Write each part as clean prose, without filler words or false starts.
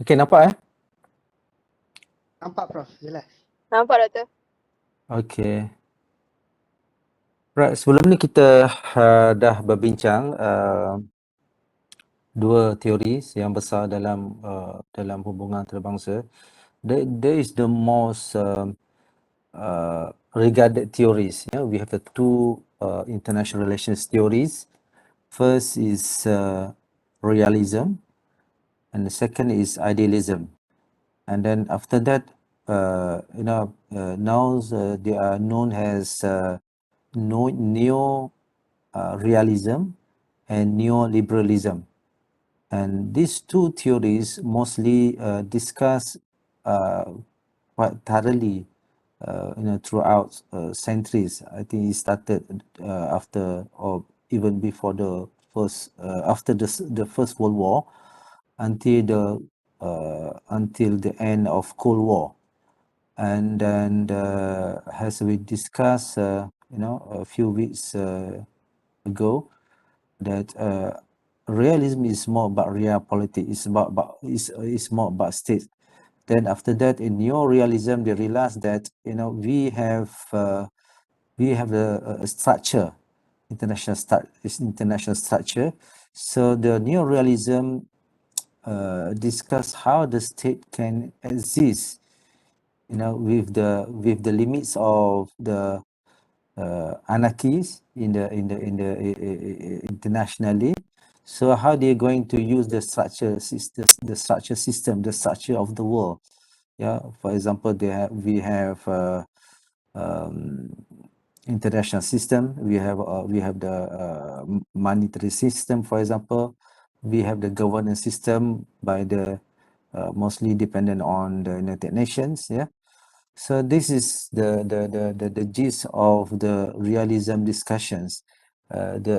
Okey, nampak? Nampak Prof, jelas. Nampak Doktor? Okey. Right, sebelum ni kita dah berbincang dua teori yang besar dalam hubungan antarabangsa. There is the most regarded theories. Yeah, we have the two international relations theories. First is realism, and the second is idealism. And then after that, now they are known as neo-realism and neoliberalism. And these two theories mostly discuss quite thoroughly, throughout centuries. I think it started after or even before the after the First World War until the end of Cold War. And then as we discussed, a few weeks ago, that realism is more about real politics. It's more about state. Then after that, in neo-realism, they realized that we have a structure, international structure. So the neo-realism discuss how the state can exist, with the limits of the anarchies in the internationally. So how they're going to use the structure system, the structure of the world. Yeah, for example, we have international system. We have the monetary system, for example. We have the governance system by the mostly dependent on the United Nations. Yeah. So this is the gist of the realism discussions. They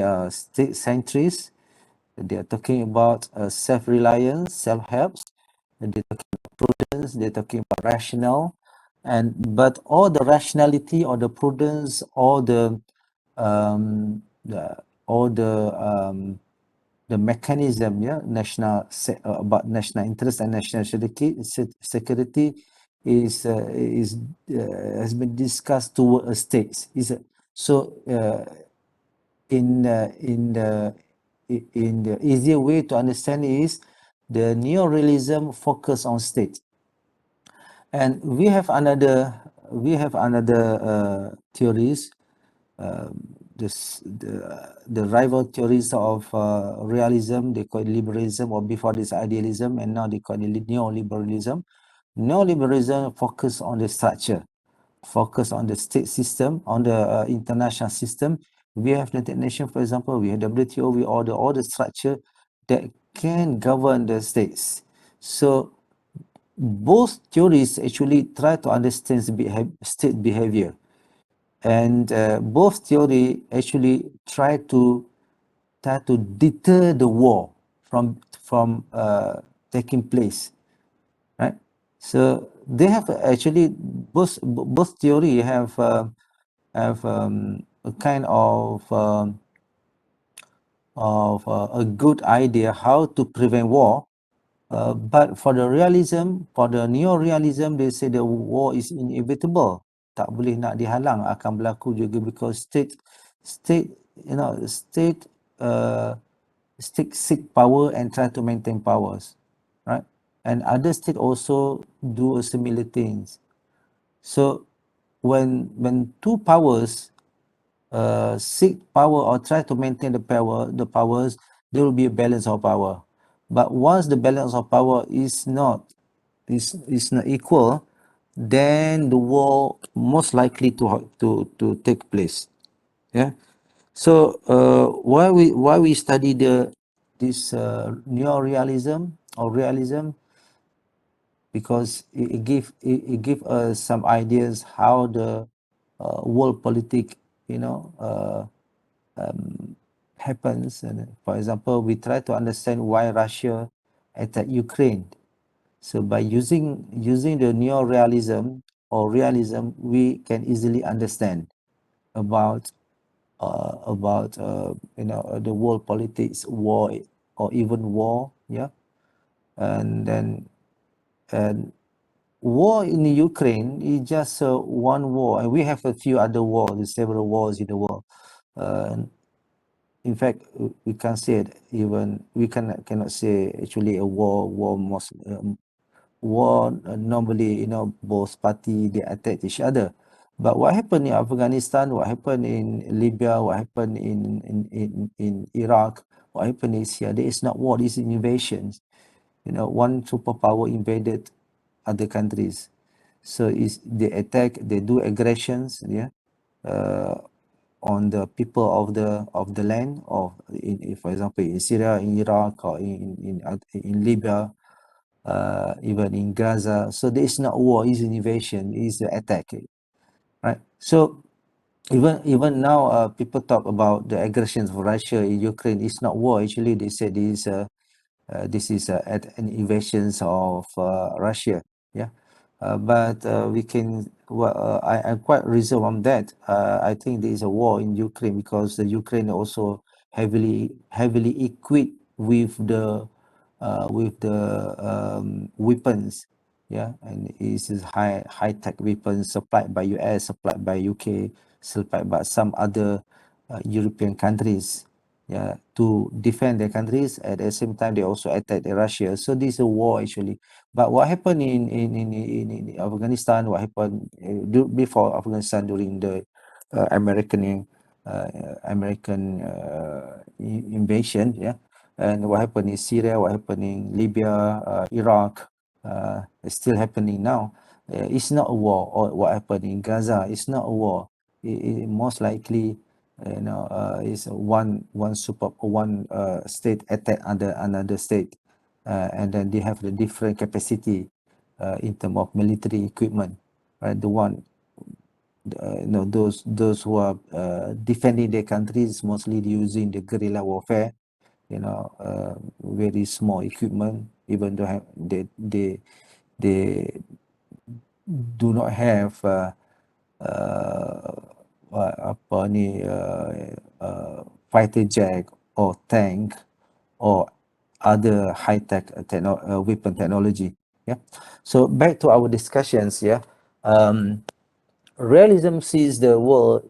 are state centrist. They are talking about self-reliance, self-help. They're talking about prudence. They're talking about rational, but all the rationality or the prudence or the mechanism, about national interest and national security is has been discussed toward a state. In the easier way to understand is the neo-realism focus on state, and we have another theories. The rival theories of realism, they call it liberalism, or before this idealism, and now they call it neoliberalism. Neoliberalism focus on the structure, focus on the state system, on the international system. We have United Nations, for example, we have WTO, we order all the structure that can govern the states. So both theories actually try to understand state behavior, and both theory actually try to deter the war from taking place, right? So they have actually both theory have a kind of a good idea how to prevent war. But for the realism, for the neo-realism, they say the war is inevitable. Tak boleh nak dihalang, akan berlaku juga, because state seek power and try to maintain powers, right? And other state also do similar things. So when two powers seek power or try to maintain the powers, there will be a balance of power. But once the balance of power is not equal, then the war most likely to take place. Yeah. So why we study this neo-realism or realism? Because it give us some ideas how the world politics, happens. And for example, we try to understand why Russia attacked Ukraine. So by using the neo-realism or realism, we can easily understand about the world politics, war, or even war. Yeah. And then and war in Ukraine is just one war, and we have a few other wars, several wars in the world. Uh, in fact, we can't say it, even we cannot say actually a war most war normally, you know, both party they attack each other. But what happened in Afghanistan, what happened in Libya, what happened in Iraq, what happened is here, there is not war, this is invasions. You know, one superpower invaded other countries, so is they attack, they do aggressions, yeah, uh, on the people of the land, or for example in Syria, in Iraq, or in Libya, even in Gaza. So there is not war, it's an invasion, it's an attack, right? So even now, people talk about the aggressions of Russia in Ukraine. It's not war. Actually, they said this is an invasion of Russia. Yeah, but we can. Well, I'm quite reserved on that. I think there is a war in Ukraine because the Ukraine also heavily equipped with the weapons. Yeah, and it is high tech weapons supplied by US, supplied by UK, supplied by some other European countries, yeah, to defend their countries. At the same time, they also attack Russia. So this is a war actually. But what happened in Afghanistan? What happened before Afghanistan during the American invasion? Yeah, and what happened in Syria? What happened in Libya, Iraq? It's still happening now. It's not a war. Or what happened in Gaza? It's not a war. It most likely, you know, is one state attack another state, and then they have the different capacity in terms of military equipment, right? The one, you know, those who are defending their countries mostly using the guerrilla warfare, you know, very small equipment, even though they do not have uh, apa ni fighter jet or tank or other high tech weapon technology. Yeah. So back to our discussions. Yeah. Realism sees the world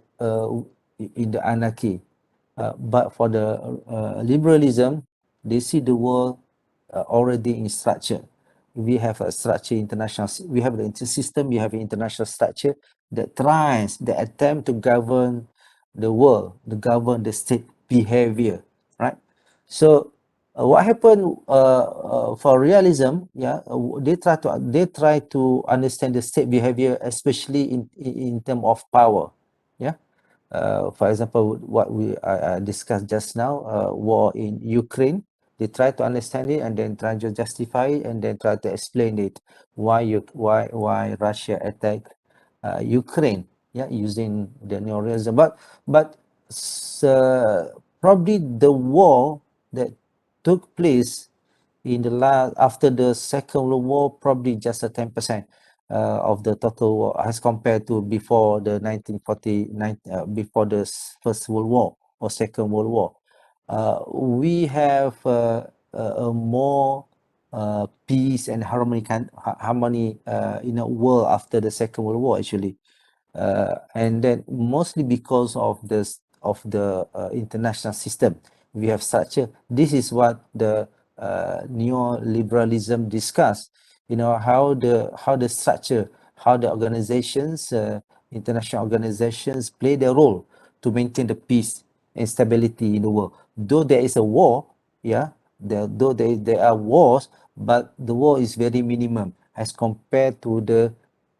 in the anarchy, but for the liberalism, they see the world already in structure. We have a structure international. We have the system. We have an international structure that tries, that attempt to govern the world, to govern the state behavior, right? So what happened for realism? Yeah, they try to understand the state behavior, especially in term of power. Yeah, for example, what we discussed just now, war in Ukraine. They try to understand it and then try to justify it and then try to explain it why Russia attacked Ukraine. Yeah, using the neorealism. But probably the war that took place in the last after the Second World War, probably just a 10% of the total war as compared to before the 1949, before the First World War or Second World War. We have a more peace and harmony in a world after the Second World War actually, and then mostly because of the international system we have structure. This is what the neoliberalism discuss. You know, how the structure, how the organizations, international organizations play their role to maintain the peace and stability in the world. Though there is a war, yeah, though there are wars, but the war is very minimum as compared to the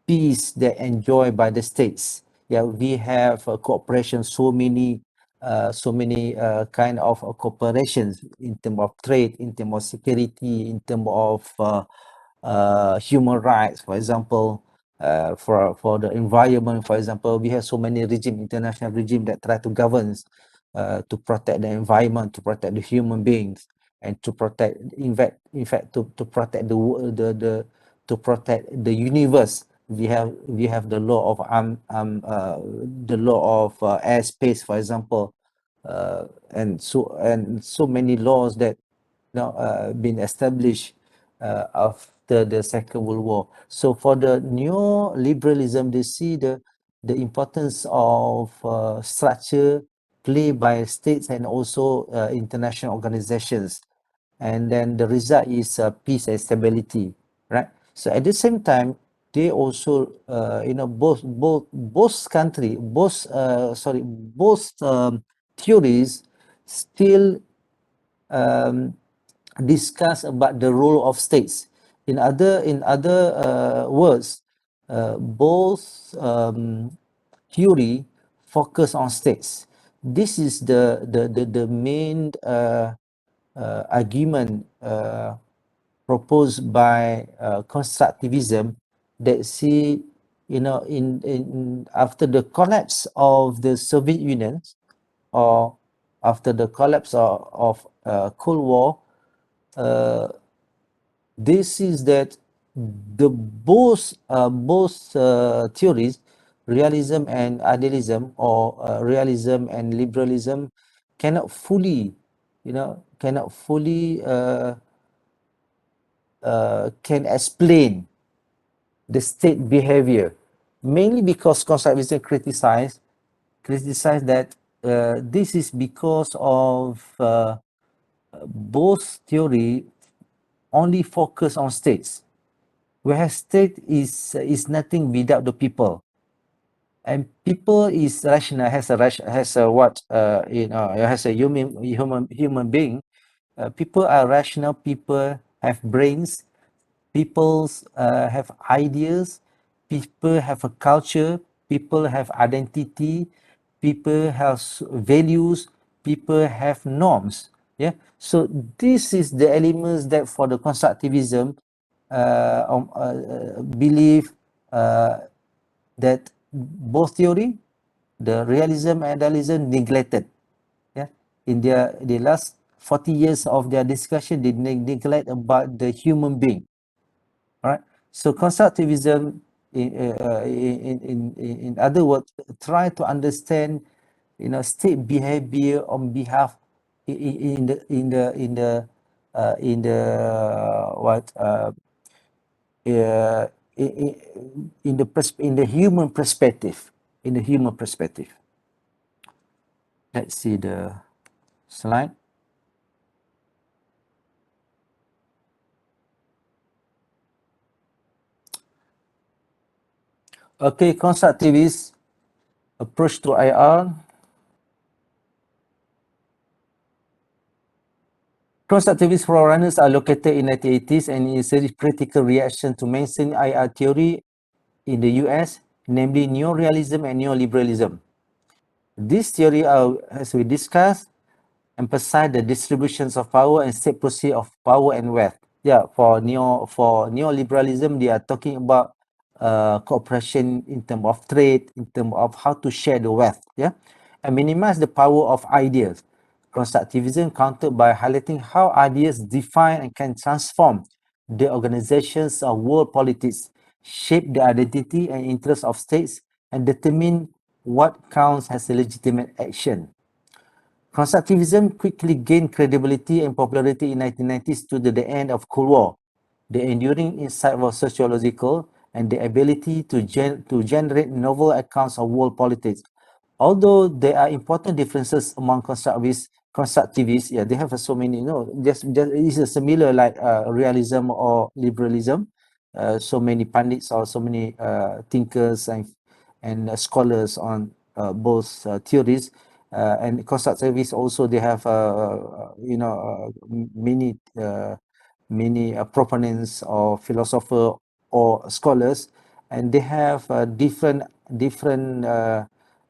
peace that enjoyed by the states. Yeah, we have cooperation, so many kind of cooperations in terms of trade, in terms of security, in terms of human rights, for example, for the environment, for example, we have so many international regime that try to govern, to protect the environment, to protect the human beings, and to protect, in fact, to protect to protect the universe. We have the law of the law of airspace, for example, and so many laws that now been established after the Second World War. So for the neoliberalism, they see the importance of structure play by states and also international organizations, and then the result is peace and stability, right? So at the same time, they also both country both both theories still um, discuss about the role of states. In other words, both theory focus on states. This is the main argument proposed by constructivism, that see, in after the collapse of the Soviet Union, or after the collapse of Cold War, uh, this is that the both theories, realism and idealism, or realism and liberalism, cannot fully, cannot fully can explain the state behavior, mainly because constructivism criticize that this is because of both theory only focus on states, whereas state is nothing without the people, and people is rational, has a what has a human being. People are rational, people have brains, people have ideas, people have a culture, people have identity, people have values, people have norms. Yeah, so this is the elements that for the constructivism believe that both theory, the realism and idealism, neglected. Yeah, in the last 40 years of their discussion, they neglect about the human being. All right. So constructivism, in other words, try to understand, state behavior on behalf in the what uh, in the human perspective, in the human perspective. Let's see the slide. Okay, constructivist approach to IR. Constructivist forerunners are located in 1980s and is a critical reaction to mainstream IR theory in the US, namely neorealism and neoliberalism. This theory, as we discussed, emphasize the distributions of power and state proceed of power and wealth. Yeah, for neoliberalism, they are talking about cooperation in terms of trade, in terms of how to share the wealth, yeah, and minimize the power of ideas. Constructivism countered by highlighting how ideas define and can transform the organizations of world politics, shape the identity and interests of states, and determine what counts as a legitimate action. Constructivism quickly gained credibility and popularity in 1990s to the end of Cold War. The enduring insight was sociological and the ability to generate novel accounts of world politics. Although there are important differences among constructivists, yeah, they have so many, just it's similar like realism or liberalism. So many pundits or so many thinkers and scholars on both theories. And constructivists also, they have many proponents or philosopher or scholars, and they have a different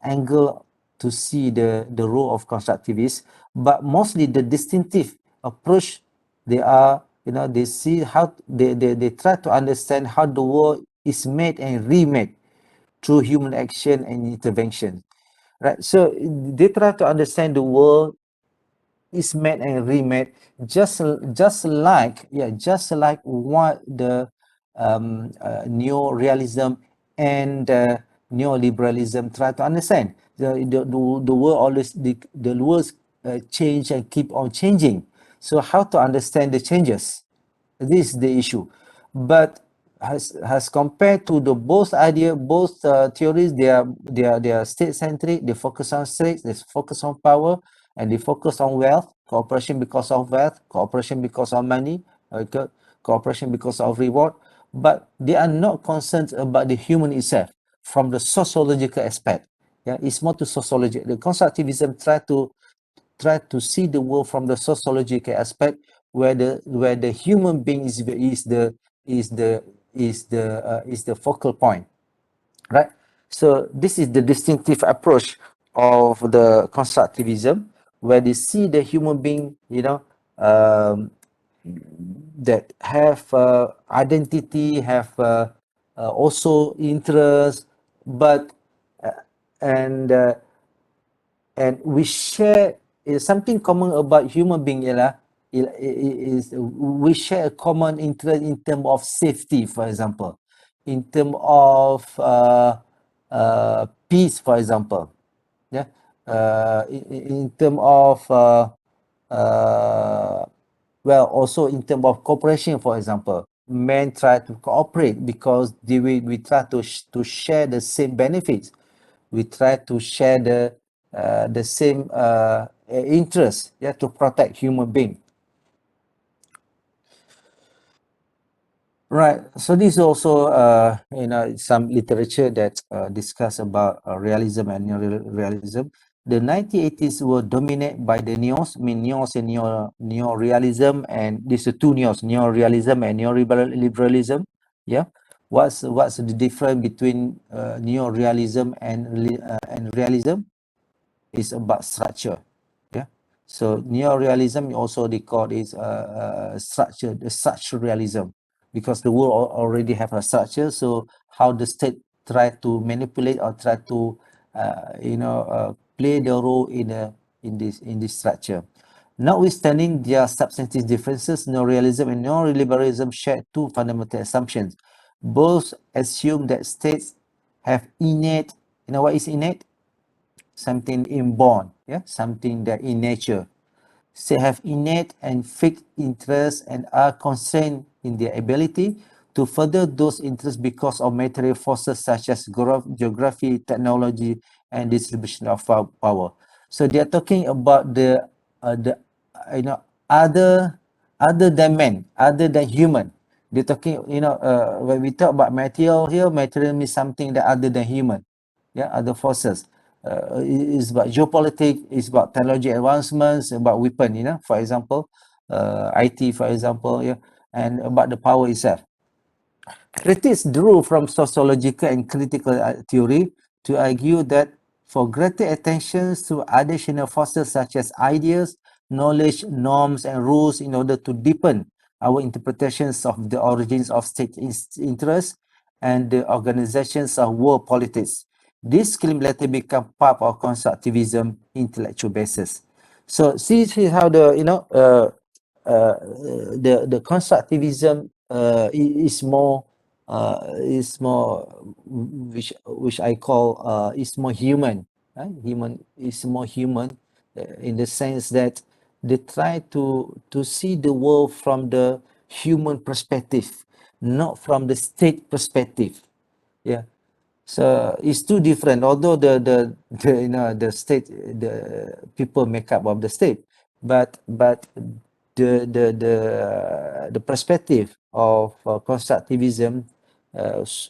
angle to see the role of constructivists. But mostly the distinctive approach, they are, they see how they try to understand how the world is made and remade through human action and intervention, right? So they try to understand the world is made and remade, just like what the neo-realism and neoliberalism try to understand. The world always, the world change and keep on changing. So how to understand the changes? This is the issue. But has compared to the both idea, both theories, they are state centric. They focus on states, they focus on power, and they focus on wealth, cooperation because of wealth, cooperation because of money, okay, cooperation because of reward. But they are not concerned about the human itself from the sociological aspect. Yeah, it's more to sociology. The constructivism try to see the world from the sociological aspect, where the human being is the focal point, right? So this is the distinctive approach of the constructivism, where they see the human being, um, that have identity, have also interest, but uh, and we share something common about human being ialah is we share a common interest in terms of safety, for example, in terms of peace, for example, yeah, in terms of uh, well, also in terms of cooperation, for example, men try to cooperate because we try to share the same benefits. We try to share the same interest, yeah, to protect human being. Right. So this is also some literature that discuss about realism and neorealism. The 1980s were dominated by the neos, I mean neos and neorealism, and these are two neos, neorealism and neoliberalism. Yeah. What's the difference between neorealism and realism? Is about structure. Yeah. So neorealism also they call is structure, the structuralism, because the world already have a structure. So how the state try to manipulate or try to play the role in this structure. Notwithstanding their substantive differences, neorealism and neoliberalism share two fundamental assumptions. Both assume that states have innate, what is innate? Something inborn, yeah, something that in nature. They have innate and fixed interests and are constrained in their ability to further those interests because of material forces such as geography, technology, and distribution of power. So they are talking about the you know other than man, other than human. They're talking, when we talk about material here, material means something that other than human, yeah, other forces. It's about geopolitics, it's about technology advancements, about weapon, for example, IT, for example, yeah, and about the power itself. Critics drew from sociological and critical theory to argue that for greater attention to additional forces such as ideas, knowledge, norms, and rules in order to deepen our interpretations of the origins of state interests and the organizations of world politics. This claim later become part of constructivism intellectual basis. So see how uh, the constructivism is more which I call is more human. Human is more human in the sense that they try to see the world from the human perspective, not from the state perspective. Yeah. So it's too different. Although the state, the people make up of the state, but the perspective of constructivism uh, s-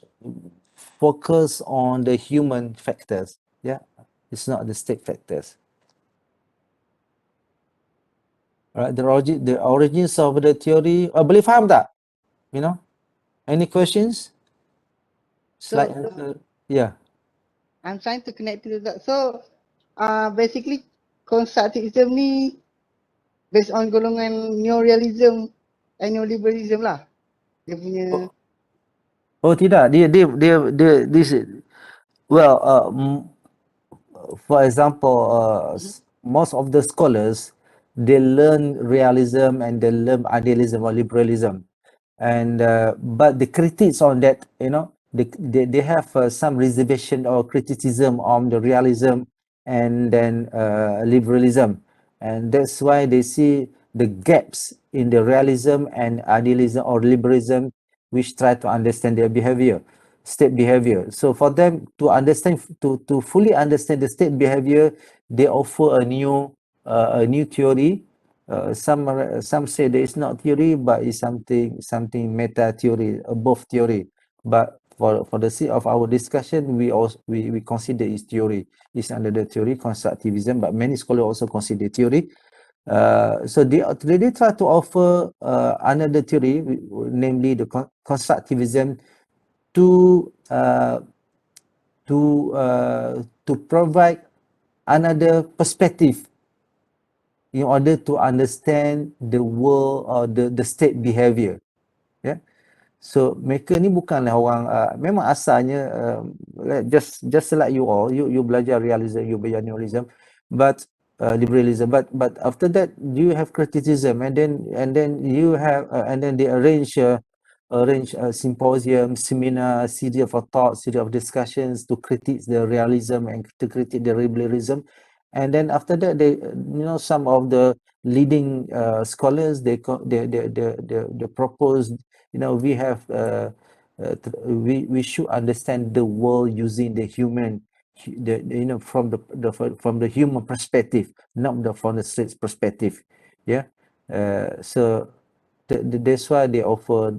focus on the human factors. Yeah, it's not the state factors. Right. The origins of the theory. Boleh faham tak? You know. Any questions? So Slide. Yeah. I'm trying to connect to that. So basically constructivism ni based on golongan neorealism and neoliberalism lah. Dia punya Oh tidak, dia this well for example most of the scholars they learn realism and they learn idealism or liberalism, and but the critics on that, they have some reservation or criticism on the realism and then liberalism, and that's why they see the gaps in the realism and idealism or liberalism, which try to understand their behavior, state behavior. So for them to understand, to fully understand the state behavior, they offer a new theory. Some say there is not theory, but it's something meta theory, above theory. But for the sake of our discussion, we consider its theory. It's under the theory constructivism, but many scholars also consider theory. So they try to offer another theory, namely the constructivism, to to provide another perspective in order to understand the world or the state behavior. Yeah. So mereka ni bukanlah orang memang asalnya just like you all, you belajar realism, you belajar nihilism, but liberalism, but after that you have criticism, and then you have and then they arrange a symposium, seminar, series of thoughts, series of discussions to critique the realism and to critique the liberalism. And then after that, they, some of the leading scholars, they propose, we have we should understand the world using the human, from the human perspective, not from the state's perspective. Yeah. So that's why they offer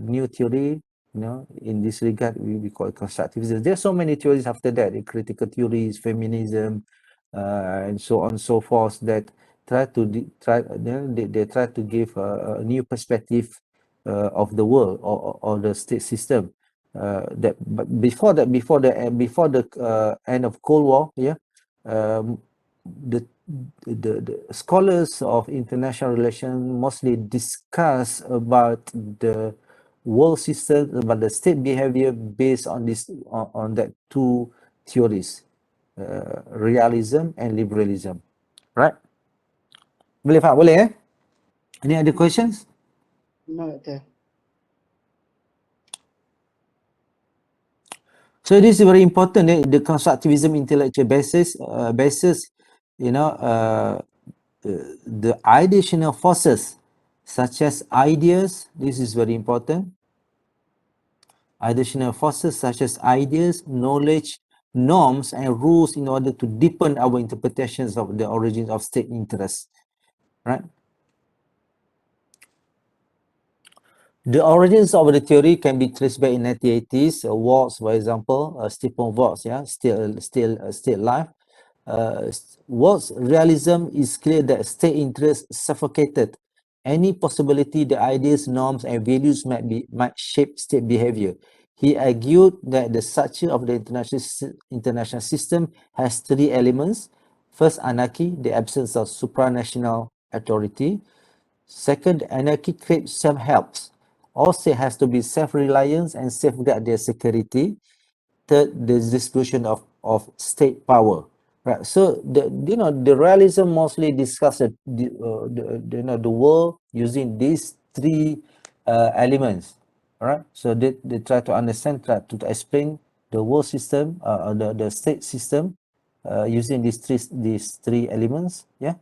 new theory, in this regard. We call it constructivism. There's so many theories after that, the critical theories, feminism, and so on and so forth, that try to they try to give a new perspective of the world, or the state system. But before the end of Cold War, yeah, the the scholars of international relations mostly discuss about the world system, about the state behavior based on this, on that two theories, realism and liberalism, right? Boleh Faham? Boleh Any other questions? No, Doctor. So this is very important. The constructivism intellectual basis, the ideational forces such as ideas. This is very important. Ideational forces such as ideas, knowledge, norms, and rules, in order to deepen our interpretations of the origins of state interests, right? The origins of the theory can be traced back in 1980s. Watts, for example, Stephen Watts, yeah, still alive. Watts' realism is clear that state interest suffocated any possibility the ideas, norms, and values might shape state behavior. He argued that the structure of the international system has three elements. First, anarchy, the absence of supranational authority. Second, anarchy creates self-helps. All state has to be self-reliant and safeguard their security. Third, the distribution of state power. Right. So the realism mostly discusses the world using these three elements. All right. So they try to understand, try to explain the world system, the state system, using these three elements. Yeah.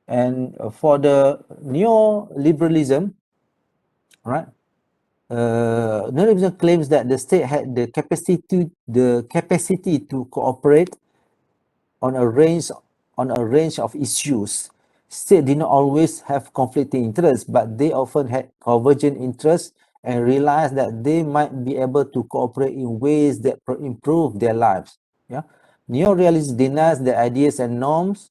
And for the neoliberalism, right? Neoliberalism claims that the state had the capacity to cooperate on a range of issues. State did not always have conflicting interests, but they often had convergent interests, and realized that they might be able to cooperate in ways that improve their lives. Yeah, neorealism denies the ideas and norms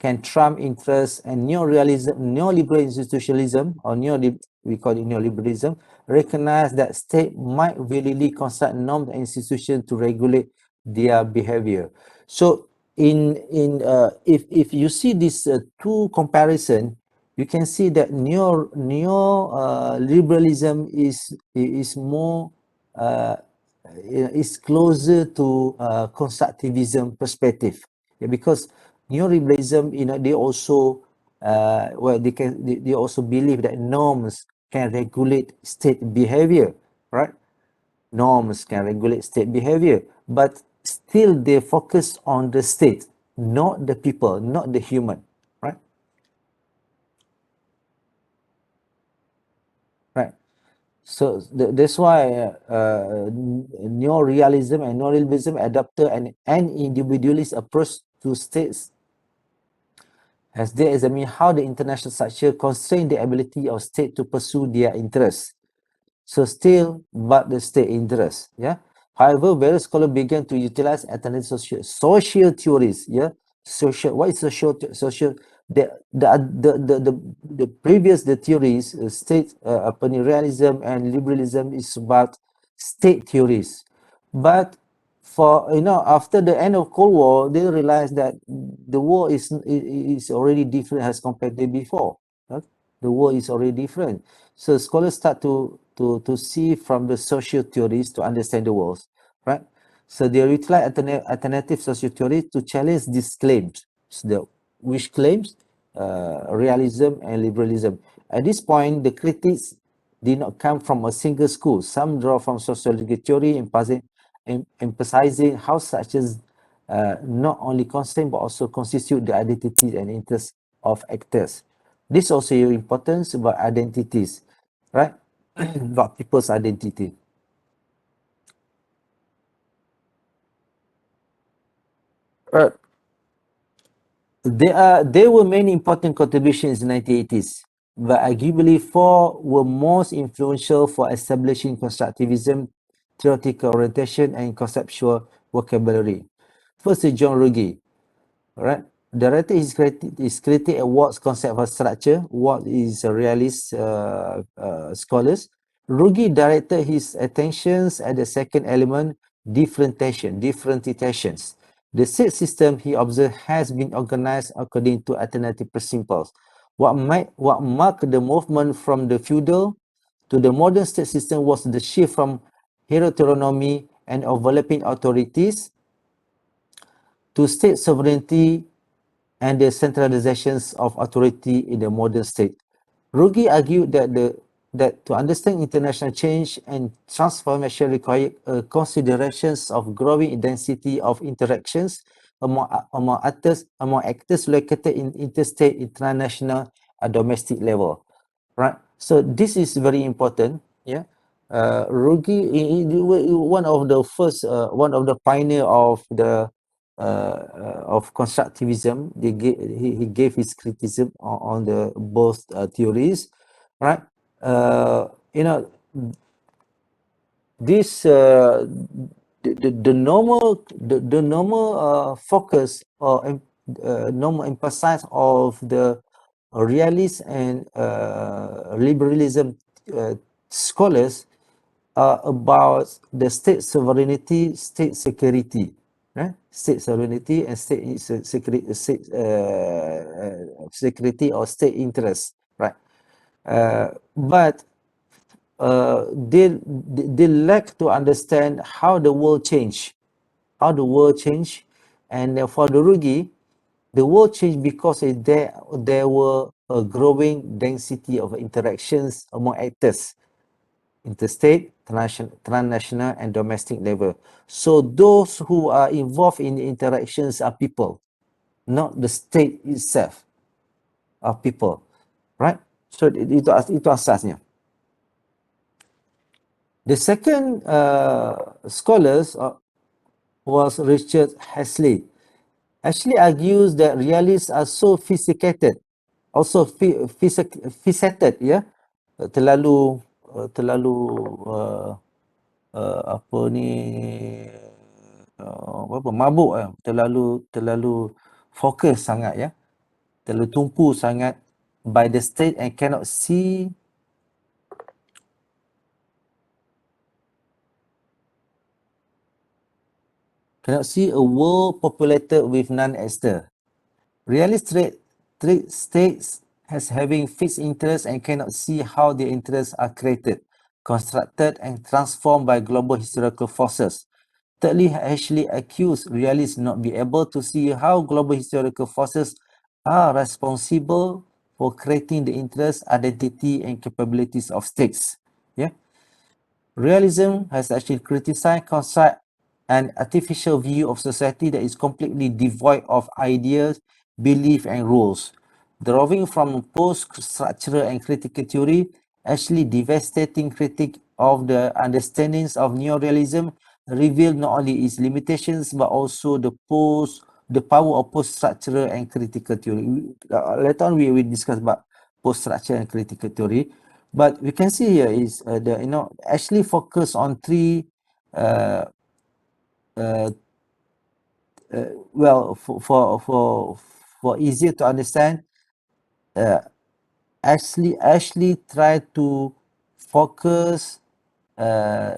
can trump interests, and neoliberal institutionalism, or we call it neoliberalism, recognize that state might willingly construct norms and institutions to regulate their behavior. So if you see this two comparison, you can see that liberalism is more is closer to constructivism perspective. Yeah, because neoliberalism, they also they also believe that norms can regulate state behavior, right? Norms can regulate state behavior, but still they focus on the state, not the people, not the human, right? That's why neorealism and neoliberalism adopted an individualist approach to states as they examine how the international structure constrain the ability of state to pursue their interests. So still, but the state interest. Yeah. However, various scholars began to utilize alternative social theories. Yeah. Social. What is social? The previous the theories state realism and liberalism is about state theories, but for after the end of Cold War, they realized that the war is already different as compared to before. Right? The war is already different. So scholars start to see from the social theories to understand the world, right? So they utilize alternative social theories to challenge these claims. Which claims? Realism and liberalism. At this point, the critics did not come from a single school. Some draw from sociological theory, emphasizing how structures not only constrain but also constitute the identity and interests of actors. This also important about identities, right? About people's identity. Right. There were many important contributions in the 1980s, but arguably four were most influential for establishing constructivism, theoretical orientation, and conceptual vocabulary. First is John Ruggie. Right. The writer is creating a Watts concept of structure. What is a realist scholars. Ruggie directed his attentions at the second element, differentiations. The state system he observed has been organized according to alternative principles. What marked the movement from the feudal to the modern state system was the shift from heteronomy and overlapping authorities to state sovereignty and the centralizations of authority in the modern state. Ruggie argued that to understand international change and transformation required considerations of growing density of interactions among actors located in interstate, international, domestic level. Right. So this is very important. Yeah. Ruggie, one of the first, one of the pioneer of constructivism. He gave his criticism on the both theories, right? You know, this the normal focus or normal emphasis of the realist and liberalism scholars are about the state sovereignty, state security, right? State sovereignty and security or state interest, right? But they lack to understand how the world changed, and for the Ruggie, the world changed because there were a growing density of interactions among actors, interstate, transnational, and domestic level. So those who are involved in the interactions are people, not the state itself, are people, right? So itu asasnya. The second scholars was Richard Hasley. Hasley argues that realists are so sophisticated, also faceted, ya, terlalu apa ni, apa mabuk, terlalu fokus sangat, ya, terlalu tumpu sangat by the state and cannot see a world populated with non-actor. Realist treat states as having fixed interests and cannot see how their interests are created, constructed, and transformed by global historical forces. Thirdly, Ashley accused realists not be able to see how global historical forces are responsible for creating the interests, identity, and capabilities of states. Yeah. Realism has actually criticized, construct an artificial view of society that is completely devoid of ideas, belief, and rules. Drawing from post-structural and critical theory, actually devastating critique of the understandings of neorealism reveal not only its limitations but also the power of post-structural and critical theory. Later on we will discuss about post-structure and critical theory, but we can see here is actually focus on three uh, uh, well for easier to understand. Actually try to focus uh,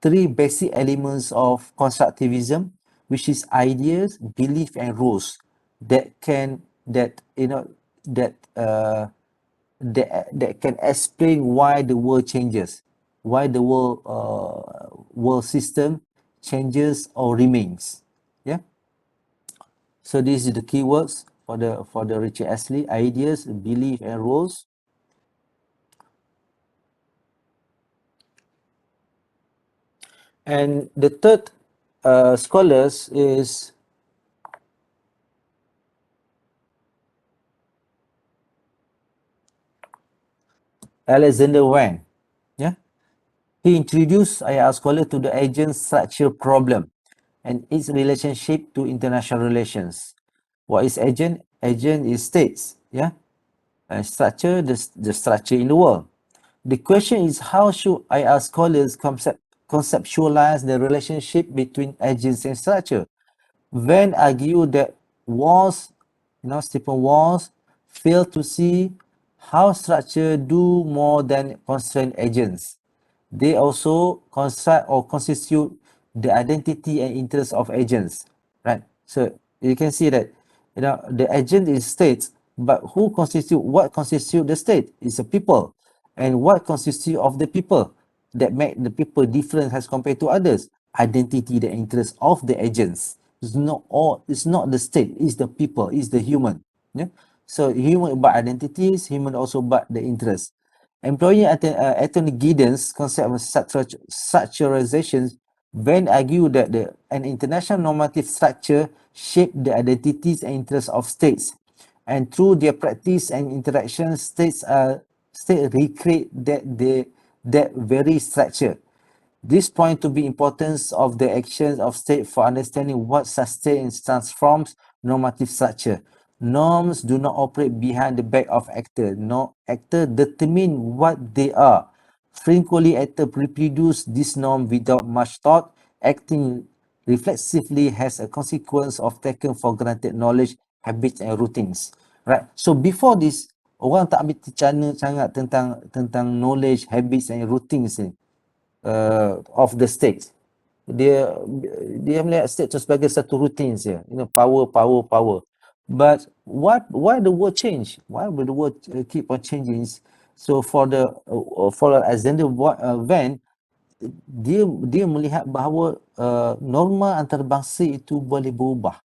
three basic elements of constructivism, which is ideas, belief, and rules that can that you know that that can explain why the world changes, why the world system changes or remains. Yeah. So this is the keywords for the Richard Astley: ideas, belief, and rules. And the third scholars is Alexander Wang. Yeah, he introduced IR scholar to the agent structure problem and its relationship to international relations. What is agent? Agent is states. Yeah, and structure the structure in the world. The question is, how should IR scholars conceptualize the relationship between agents and structure? When argued that Walls, Stephen Walls, failed to see how structure do more than constrain agents. They also construct or constitute the identity and interest of agents, right? So you can see that the agent is states, but what constitute the state is the people, and what constitute of the people that make the people different as compared to others? Identity, the interest of the agents. It's not the state, it's the people, it's the human. Yeah. So human about identities, human also about the interest. Employing Anthony Giddens' concept of structurization, when argued that an international normative structure shape the identities and interests of states, and through their practice and interaction, state recreate that very structure. This point to the importance of the actions of state for understanding what sustains transforms normative structure. Norms do not operate behind the back of actor. No actor determine what they are. Frequently, actors reproduce this norm without much thought. Acting reflexively has a consequence of taken for granted knowledge, habits, and routines. Right. So before this, orang tak ambil tercana sangat tentang knowledge, habits, and routines ni. Of the states. Dia dia melihat state tu sebagai satu routine saja. Power. But why the world change? Why will the world keep on changing? So for Alexander Van, dia melihat bahawa norma antarabangsa itu boleh berubah.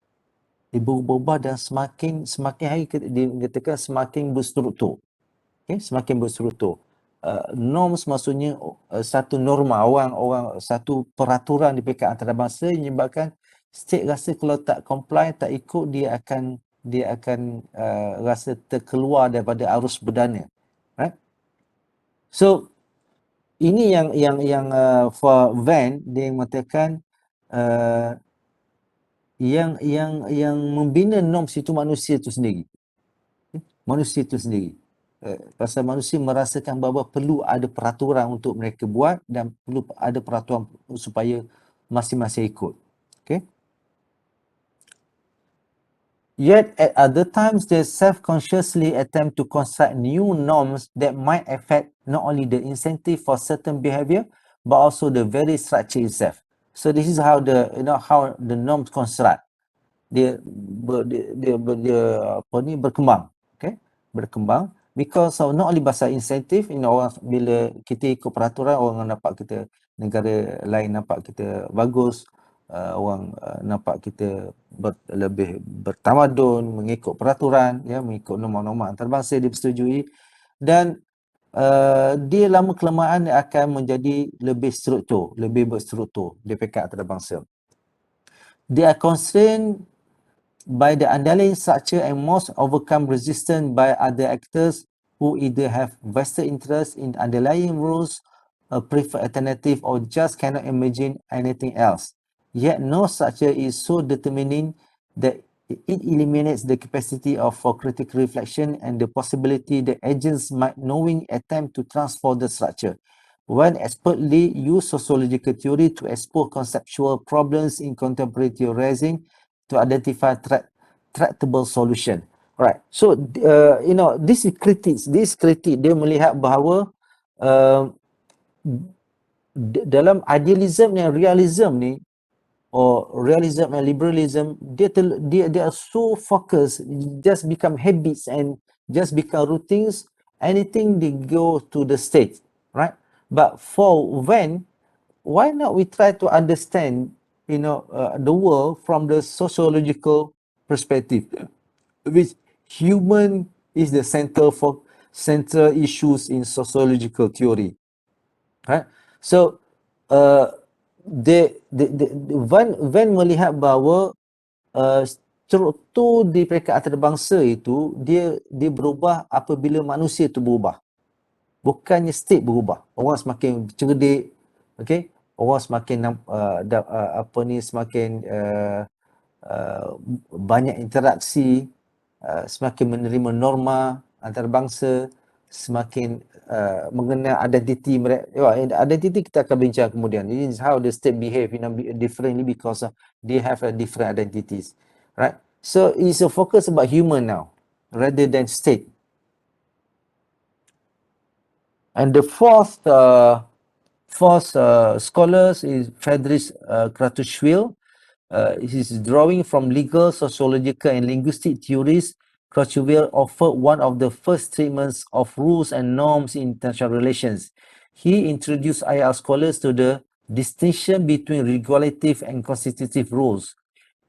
Dia berubah dan semakin hari dia katakan semakin berstruktur. Okay, semakin berstruktur. Norms maksudnya satu norma, orang satu peraturan di peringkat antarabangsa yang menyebabkan state rasa kalau tak comply, tak ikut, dia akan rasa terkeluar daripada arus berdana. Right? So ini yang for Van, dia mengatakan yang membina norms itu manusia itu sendiri. Manusia itu sendiri. Pasal manusia merasakan bahawa perlu ada peraturan untuk mereka buat dan perlu ada peraturan supaya masing-masing ikut. Okay. Yet at other times they self-consciously attempt to construct new norms that might affect not only the incentive for certain behavior but also the very structure itself. So this is how how the norms construct. Dia berkembang. Okay, berkembang because of not only pasal insentif, orang bila kita ikut peraturan, orang nampak kita, negara lain nampak kita bagus, orang nampak kita lebih bertamadun, mengikut peraturan, mengikut norma-norma antarabangsa dipersetujui, dan dia lama kelamaan akan menjadi lebih berstruktur di peringkat antarabangsa. They are constrained by the underlying structure and most overcome resistance by other actors who either have vested interest in underlying rules, a preferred alternative, or just cannot imagine anything else. Yet no structure is so determining that it eliminates the capacity for critical reflection and the possibility that agents might knowingly attempt to transform the structure. When expertly use sociological theory to explore conceptual problems in contemporary theorizing to identify tractable solution. Right. So, this is critics. This critic dia melihat bahawa dalam idealism dan realism ni, or realism and liberalism, they are so focused, just become habits and just become routines. Anything they go to the state, right? But for when, why not we try to understand, the world from the sociological perspective, which human is the central issues in sociological theory, right? So, Van melihat bahawa struktur di peringkat antarabangsa itu dia berubah apabila manusia itu berubah. Bukannya state berubah. Orang semakin cerdik, okey? Orang semakin semakin banyak interaksi, semakin menerima norma antarabangsa, semakin mengenal identiti mereka. Identiti kita akan bincang kemudian. This is how the state behave differently because they have different identities, right? So it's a focus about human now rather than state. And the fourth scholars is Friedrich Kratochvil. He's drawing from legal, sociological, and linguistic theories. Kratochvil offered one of the first treatments of rules and norms in international relations. He introduced IR scholars to the distinction between regulative and constitutive rules.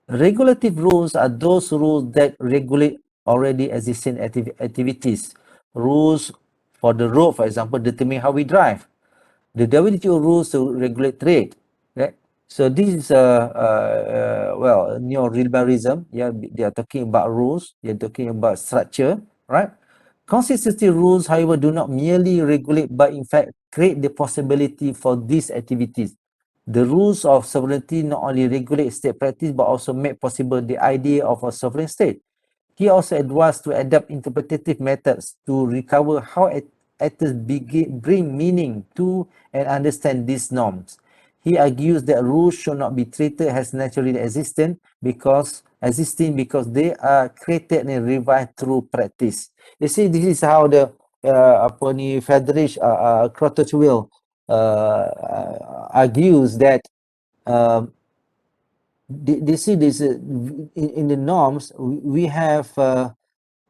Regulative rules are those rules that regulate already existing activities. Rules for the road, for example, determine how we drive. The WTO rules to regulate trade, right? So this is neoliberalism. Yeah, they are talking about rules. They are talking about structure, right? Consistency rules, however, do not merely regulate, but in fact create the possibility for these activities. The rules of sovereignty not only regulate state practice, but also make possible the idea of a sovereign state. He also advised to adopt interpretative methods to recover how actors bring meaning to and understand these norms. He argues that rules should not be treated as naturally existing because they are created and revised through practice. You see, this is how the Friedrich Kratochvil argues that they see this in the norms. We have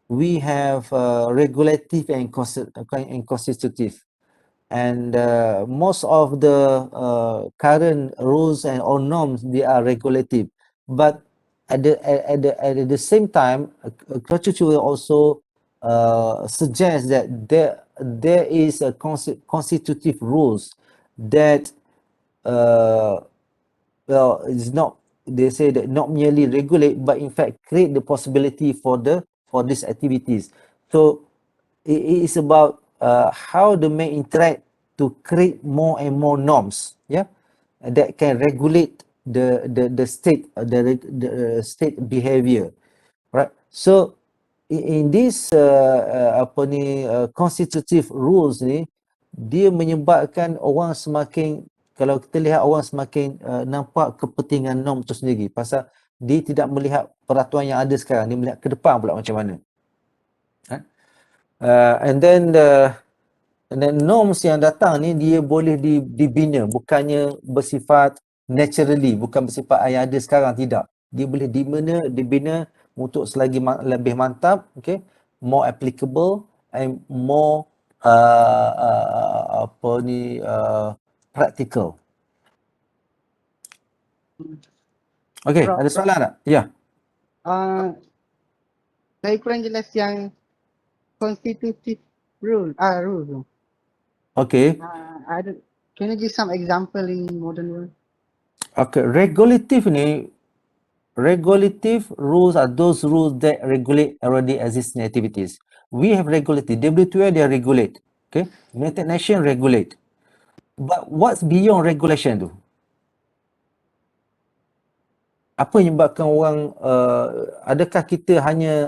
regulative and constitutive, and most of the current rules and or norms, they are regulative, but at the same time, Kratochvil will also suggest that there is a constitutive rules that it's not, they say that not merely regulate, but in fact create the possibility for these activities. So it is about how the man interact to create more and more norms, yeah, that can regulate the state, the state behavior, right? So in this constitutive rules ni, dia menyebabkan orang semakin, kalau kita lihat, orang semakin nampak kepentingan norm itu sendiri, pasal dia tidak melihat peraturan yang ada sekarang, dia melihat ke depan pula macam mana. And then norms yang datang ni, dia boleh dibina, bukannya bersifat naturally, bukan bersifat yang ada sekarang, tidak. Dia boleh dibina untuk selagi lebih mantap, okay, more applicable and more practical. Okay, Prof, ada soalan tak? Ya. Saya kurang jelas yang constitutive rule. Okay. Can you give some example in modern world? Okay, regulative rules are those rules that regulate already existing activities. We have regulated. WTO they regulate. Okay. United Nations regulate. But what's beyond regulation tu? Apa yang menyebabkan orang adakah kita hanya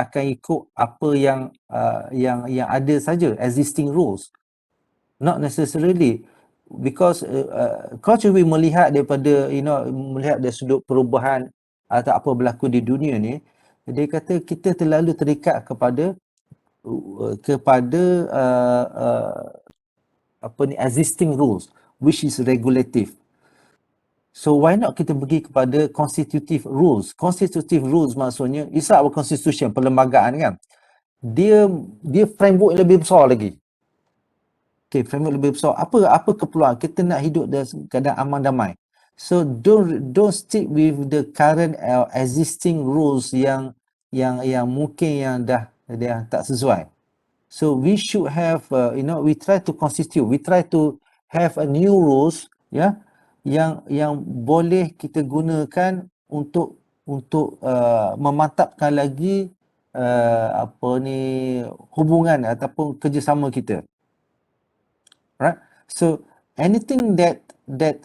akan ikut apa yang ada saja, existing rules? Not necessarily, because kalau cuba melihat daripada melihat dari sudut perubahan atau apa berlaku di dunia ni, dia kata kita terlalu terikat kepada apa ni, existing rules which is regulative. So why not kita pergi kepada constitutive rules? Constitutive rules maksudnya it's our constitution, perlembagaan kan. Dia framework yang lebih besar lagi. Okay, framework lebih besar. Apa keperluan kita nak hidup dalam keadaan aman damai. So don't stick with the current existing rules yang mungkin yang dah tak sesuai. So we should have we try to constitute, we try to have a new rules yang boleh kita gunakan untuk memantapkan lagi hubungan ataupun kerjasama kita. Right? So anything that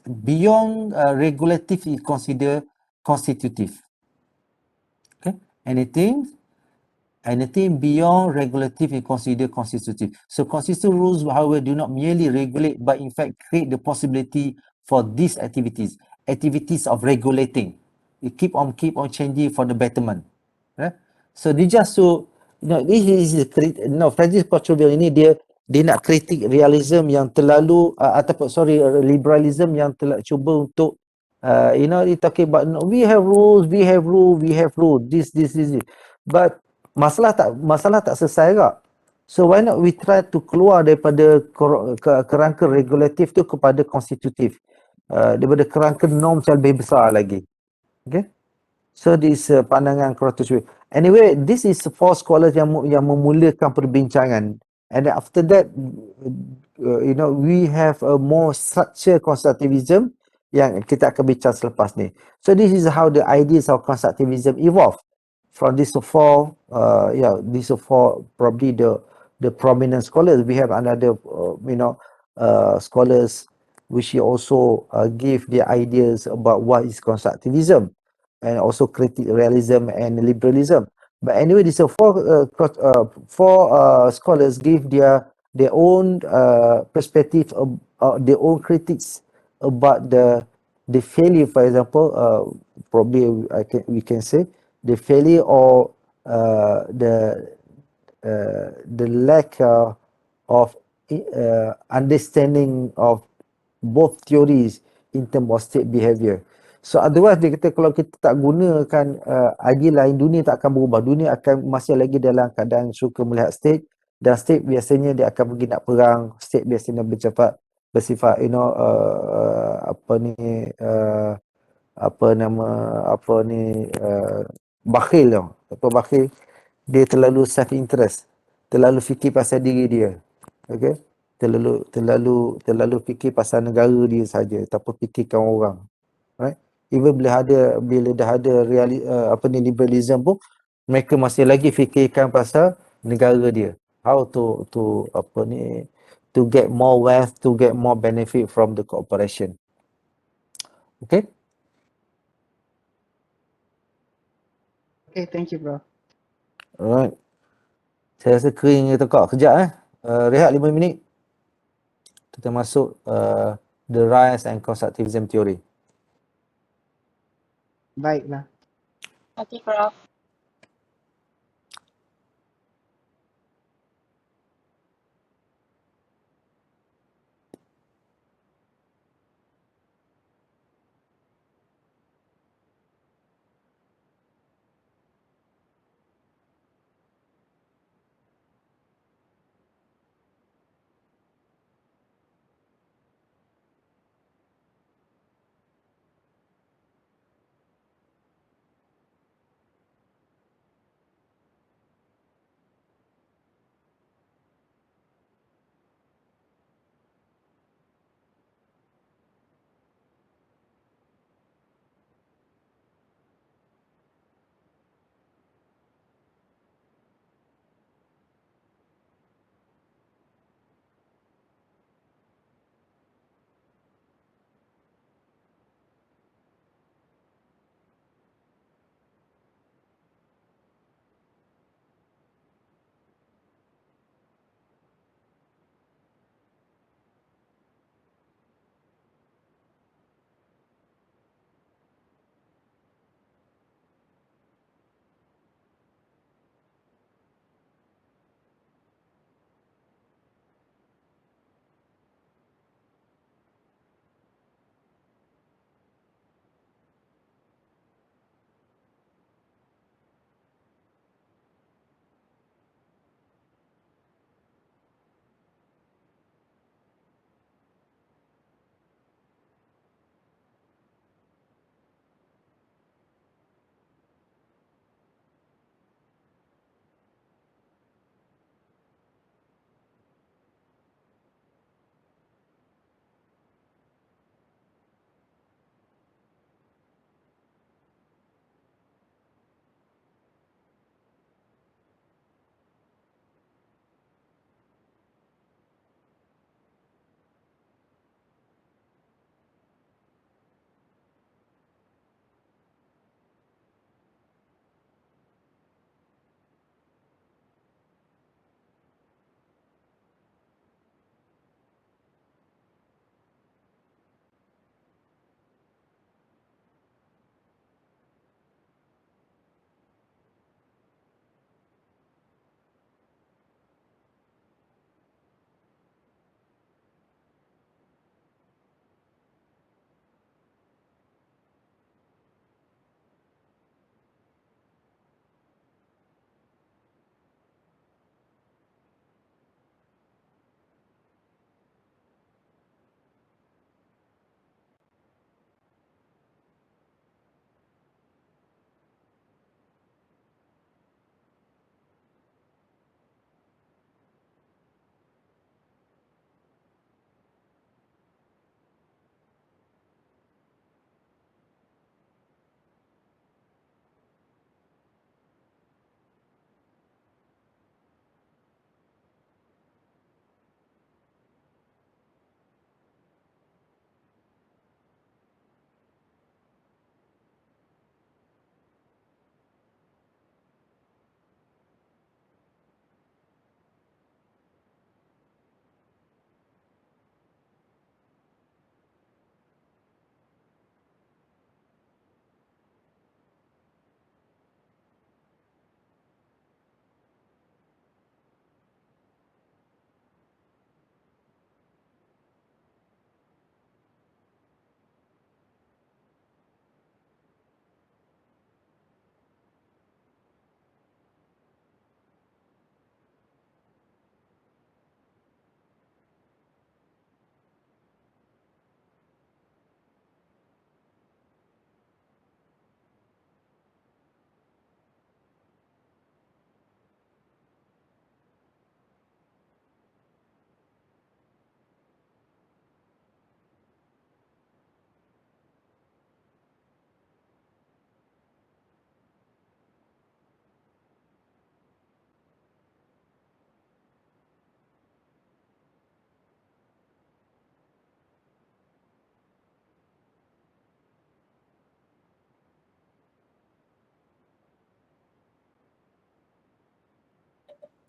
beyond regulative is considered constitutive. Okay? Anything beyond regulative is considered constitutive. So constitutive rules, however, do not merely regulate, but in fact create the possibility for these activities of regulating. It keep on changing for the betterment. Right? So they just this is Francis Cottrell ini dia nak kritik realism yang terlalu liberalism yang telah cuba untuk he talking about we have rules, this, but masalah tak selesai juga. So why not we try to keluar daripada kerangka regulatif tu kepada konstitutif, daripada kerangka norm yang lebih besar lagi. Okay, so this pandangan Cottrell. Anyway, this is for scholars yang memulakan perbincangan, and after that we have a more structured constructivism yang kita akan bincang selepas ni. So this is how the ideas of constructivism evolve from these four probably the prominent scholars. We have another scholars which also give their ideas about what is constructivism and also critique realism and liberalism. But anyway, these four scholars give their own perspective, their own critiques about the failure, for example, probably we can say the failure or the lack of understanding of both theories in terms of state behavior. So otherwise dia kata kalau kita tak gunakan idea lain, dunia tak akan berubah. Dunia akan masih lagi dalam keadaan suka melihat state, dan state biasanya dia akan pergi nak perang. State biasanya bersifat bakhil tau. Apa bakhil? Dia terlalu self interest, terlalu fikir pasal diri dia. Okay, terlalu fikir pasal negara dia saja tanpa fikirkan orang. Right? Even bila dah ada liberalism pun, mereka masih lagi fikirkan pasal negara dia. How to get more wealth, to get more benefit from the cooperation. Okay? Okay, thank you, bro. Alright. Saya rasa kering tekak. Kejap rehat 5 minit. Kita masuk the rise and constructivism theory. Baiklah. Okay, Prof.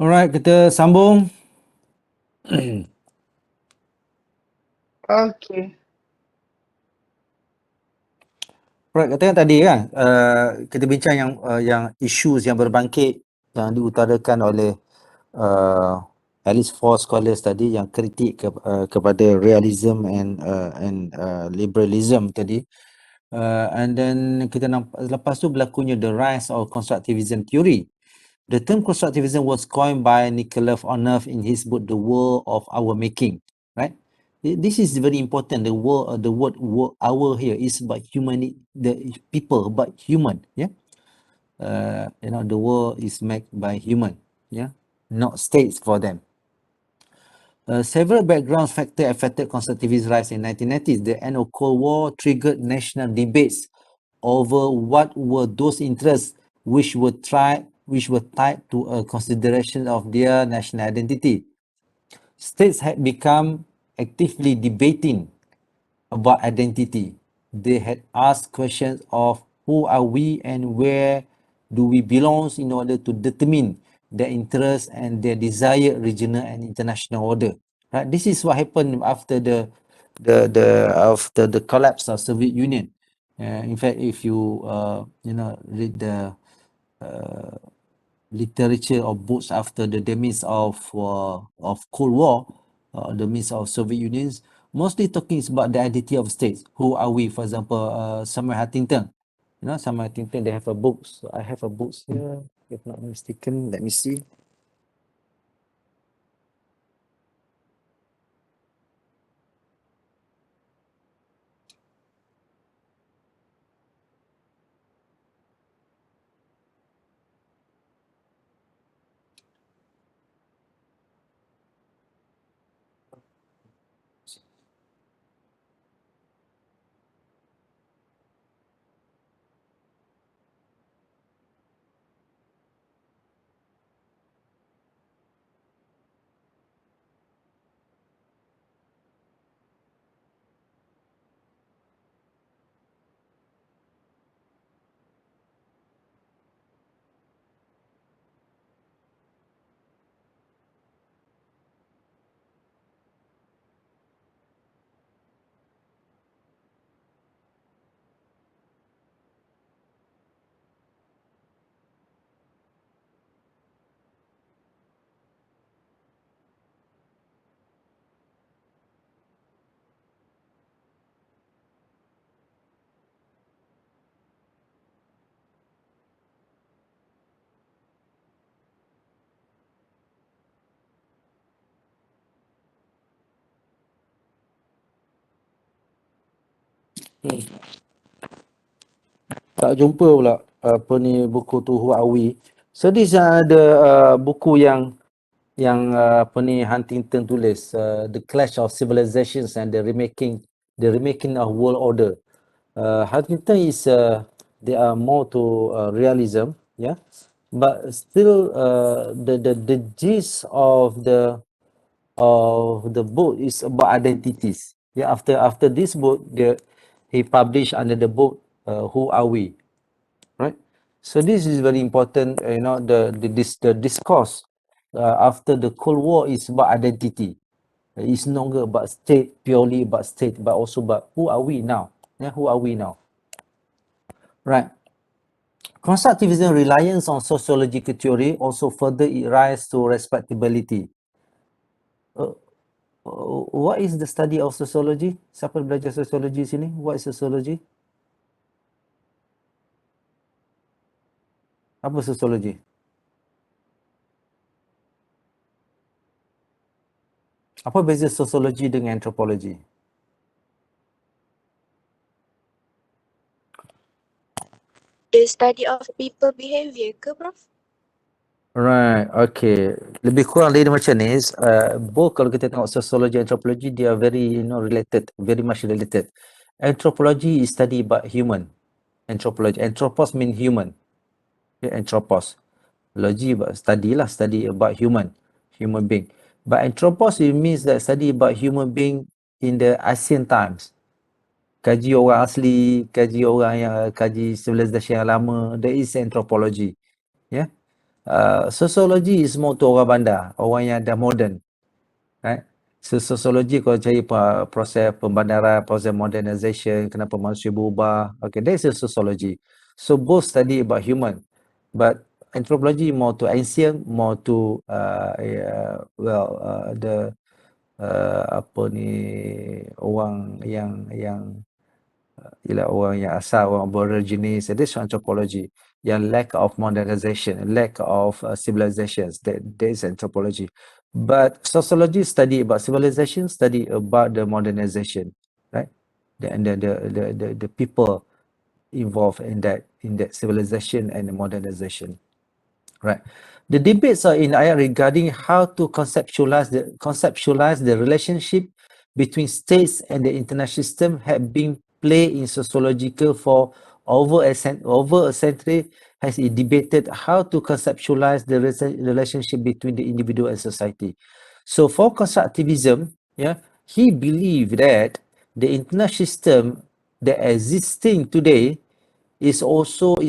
Alright, kita sambung. Okay. Right, katanya tadi kan, kita bincang yang issues yang berbangkit yang diutarakan oleh at least 4 scholars tadi yang kritik kepada realism and liberalism tadi. And then kita nampak lepas tu berlakunya the rise of constructivism theory. The term constructivism was coined by Nicholas Onuf in his book The World of Our Making, right? This is very important. The word our here is about human, the people, but human, yeah. The world is made by human, yeah, not states for them. Several background factors affected constructivist rise in 1990s. The end of Cold War triggered national debates over what were those interests which were tied to a consideration of their national identity. States had become actively debating about identity. They had asked questions of who are we and where do we belong in order to determine their interests and their desired regional and international order. Right? This is what happened after after the collapse of Soviet Union. In fact, if you read the literature or books after the demise of Cold War, the demise of Soviet Union, mostly talking about the identity of states. Who are we? For example, Samuel Huntington. Samuel Huntington, they have a book. So I have a book here, if not mistaken. Let me see. Tak jumpa pula apa ni buku tu Who Are We. So this ada buku yang apa ni Huntington tulis, The Clash of Civilizations and the remaking of world order. Huntington is they are more to realism, yeah, but still the gist of the book is about identities. Yeah, after this book, he published under the book Who Are We, right? So this is very important. The discourse after the Cold War is about identity. It's no longer about state, purely about state, but also about who are we now? Yeah, who are we now? Right. Constructivism reliance on sociological theory also further it rise to respectability. What is the study of sociology? Siapa belajar sociology sini? What is sociology? Apa sociology? Apa beza sociology dengan anthropology? The study of people behavior ke, Prof? Right, okay. Lebih kurang dia macam ni. Both kalau kita tengok sociology, anthropology, they are very related, very much related. Anthropology is study about human. Anthropology. Anthropos mean human. Okay, anthropos. Logy study about human being. But anthropos it means that study about human being in the ancient times. Kaji orang asli, kaji orang yang kaji civilization yang lama. That is anthropology. Yeah. Sosiologi is more to orang bandar, orang yang dah modern, right? So, sosiologi kalau cari proses pembandaran, proses modernization, kenapa manusia berubah, okay, that's a sociology. So both study about human, but anthropology more to ancient, more to apa ni, orang yang ialah orang yang asal, orang aborigines, that's anthropology. Yang lack of modernization, lack of civilizations, that is anthropology. But sociology study about civilization, study about the modernization, right? And the people involved in that civilization and the modernization. Right. The debates are in ayat regarding how to conceptualize the relationship between states and the international system have been played in sociological for over a century. Has it debated how to conceptualize the relationship between the individual and society. So for constructivism, he believed that the international system that existing today is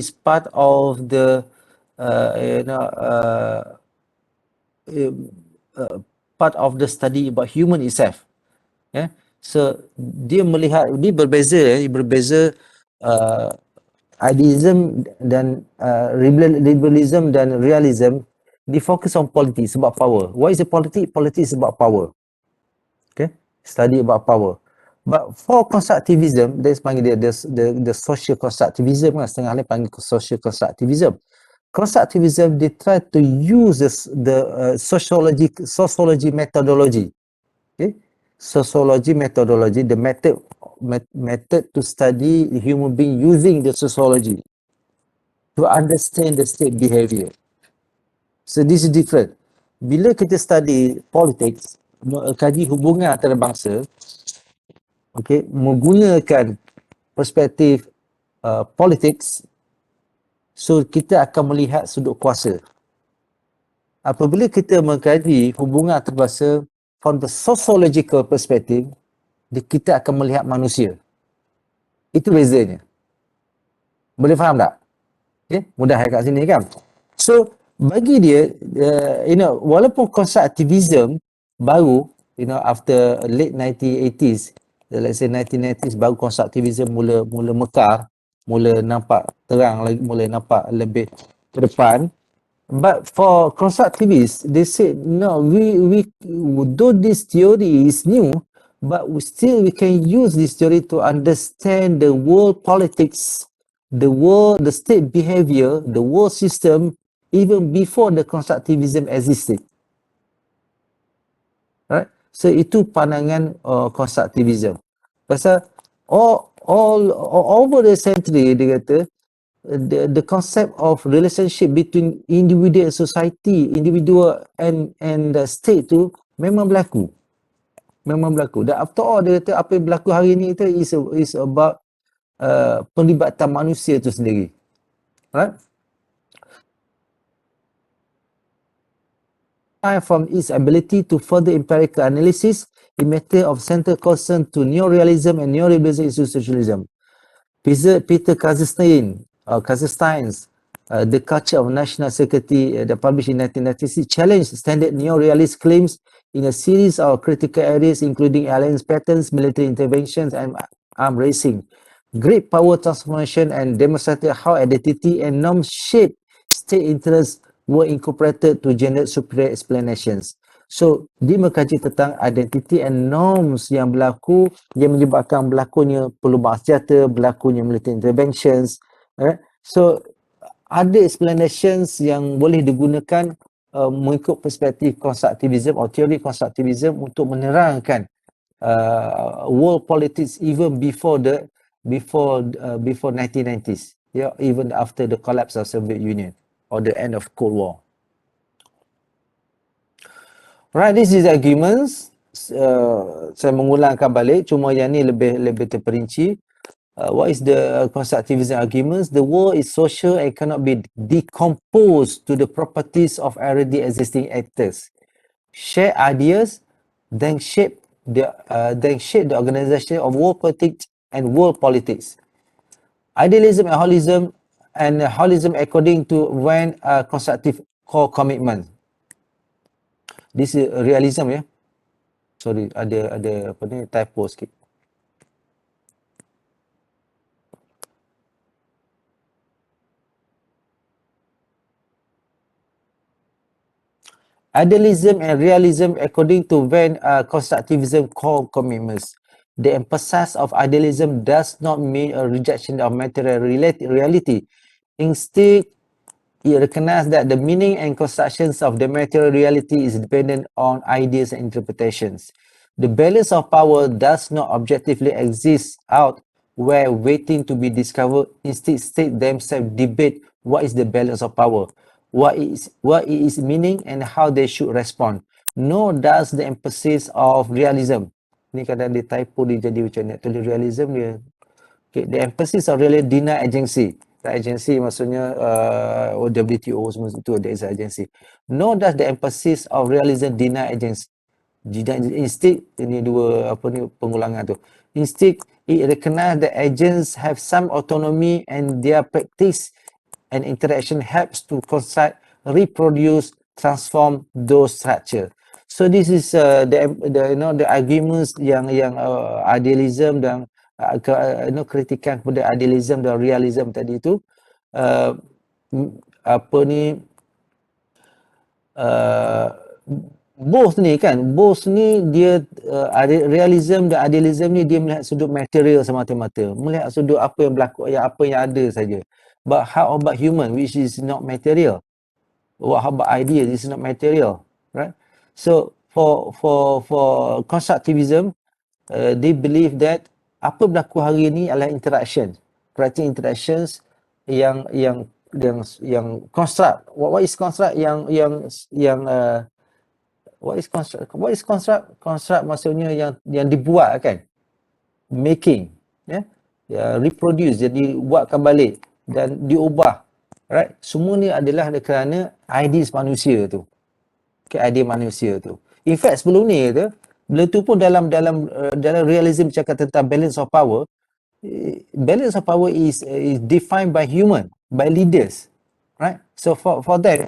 part of the part of the study about human itself. So dia berbeza idealism dan liberalism dan realism. They focus on politics, about power. What is the politics? Politics is about power. Okay, study about power. But for constructivism, there's panggil dia the social constructivism kan, setengah ni panggil social constructivism. Constructivism, they try to use the sociology methodology. Okay, sociology methodology, the method to study human being using the sociology to understand the state behavior. So this is different. Bila kita study politics, kaji hubungan antara bangsa, okay, menggunakan perspektif politics, so kita akan melihat sudut kuasa. Apabila kita mengkaji hubungan antarabangsa from the sociological perspective, kita akan melihat manusia. Itu bezanya. Boleh faham tak? Okay, mudah kat sini kan? So bagi dia, walaupun constructivism baru, after late 1980s, let's say 1990s, baru constructivism mula mekar, mula nampak terang lagi, mula nampak lebih ke depan. But for constructivists, they say no, we though this theory is new, but we can use this theory to understand the world politics, the state behavior, the world system, even before the constructivism existed. Right? So itu pandangan constructivism. Pasal all over the century, dia kata the concept of relationship between individual and society, individual and the state tu memang berlaku. Dan after all, dia kata apa yang berlaku hari ni itu is about penglibatan manusia tu sendiri. Right? From its ability to further empirical analysis in matter of central concern to neorealism and neoliberalism institutionalism. Peter Kazenstein's The Culture of National Security, that published in 1996, challenged standard neorealist claims in a series of critical areas including alliance patterns, military interventions, and arm racing. Great power transformation, and demonstrated how identity and norms shape state interests were incorporated to generate superior explanations. So, dia mengkaji tentang identity and norms yang berlaku, yang menyebabkan berlakunya pelbagai senjata, berlakunya military interventions. Right? So, ada explanations yang boleh digunakan mengikut perspektif constructivism atau teori constructivism untuk menerangkan world politics even before 1990s, even after the collapse of Soviet Union or the end of Cold War. Right, this is arguments. Saya mengulangkan balik, cuma yang ni lebih terperinci. What is the constructivism arguments? The world is social and cannot be decomposed to the properties of already existing actors. Share ideas, then shape the organization of world politics and world politics. Idealism and holism according to when constructive core commitment. This is realism ya. Sorry, ada apa ni, typo sikit. Idealism and realism according to Van constructivism core commitments. The emphasis of idealism does not mean a rejection of material reality. Instead, it recognizes that the meaning and constructions of the material reality is dependent on ideas and interpretations. The balance of power does not objectively exist out where waiting to be discovered. Instead, state themselves debate what is the balance of power, what is its meaning, and how they should respond. Nor does the emphasis of realism. Ni kadang dia typo, dia jadi macam nak tulis realism dia. Okay, the emphasis of realism deny agency. Agency maksudnya WTO semua itu ada agency. Nor does the emphasis of realism deny agency. Instead, ini dua apa ni pengulangan tu. Instead, it recognize that agents have some autonomy and their practice and interaction helps to construct, reproduce, transform those structure. So this is the arguments yang idealism dan kritikan kepada idealism dan realism tadi itu apa ni both ni dia realism dan idealism ni dia melihat sudut material semata-mata, melihat sudut apa yang berlaku, apa yang ada saja. But how about human, which is not material? How about ideas, this is not material, right? So for constructivism, they believe that apa berlaku hari ini adalah interaction, practice interactions yang construct. What is construct? What is construct? Construct maksudnya yang dibuat kan, making, reproduce, jadi buatkan balik dan diubah, right? Semua ni adalah kerana ideas manusia tu. Okay, idea manusia tu. In fact sebelum ni benda tu pun dalam realism cakap tentang balance of power. Balance of power is defined by human, by leaders, right? So for that,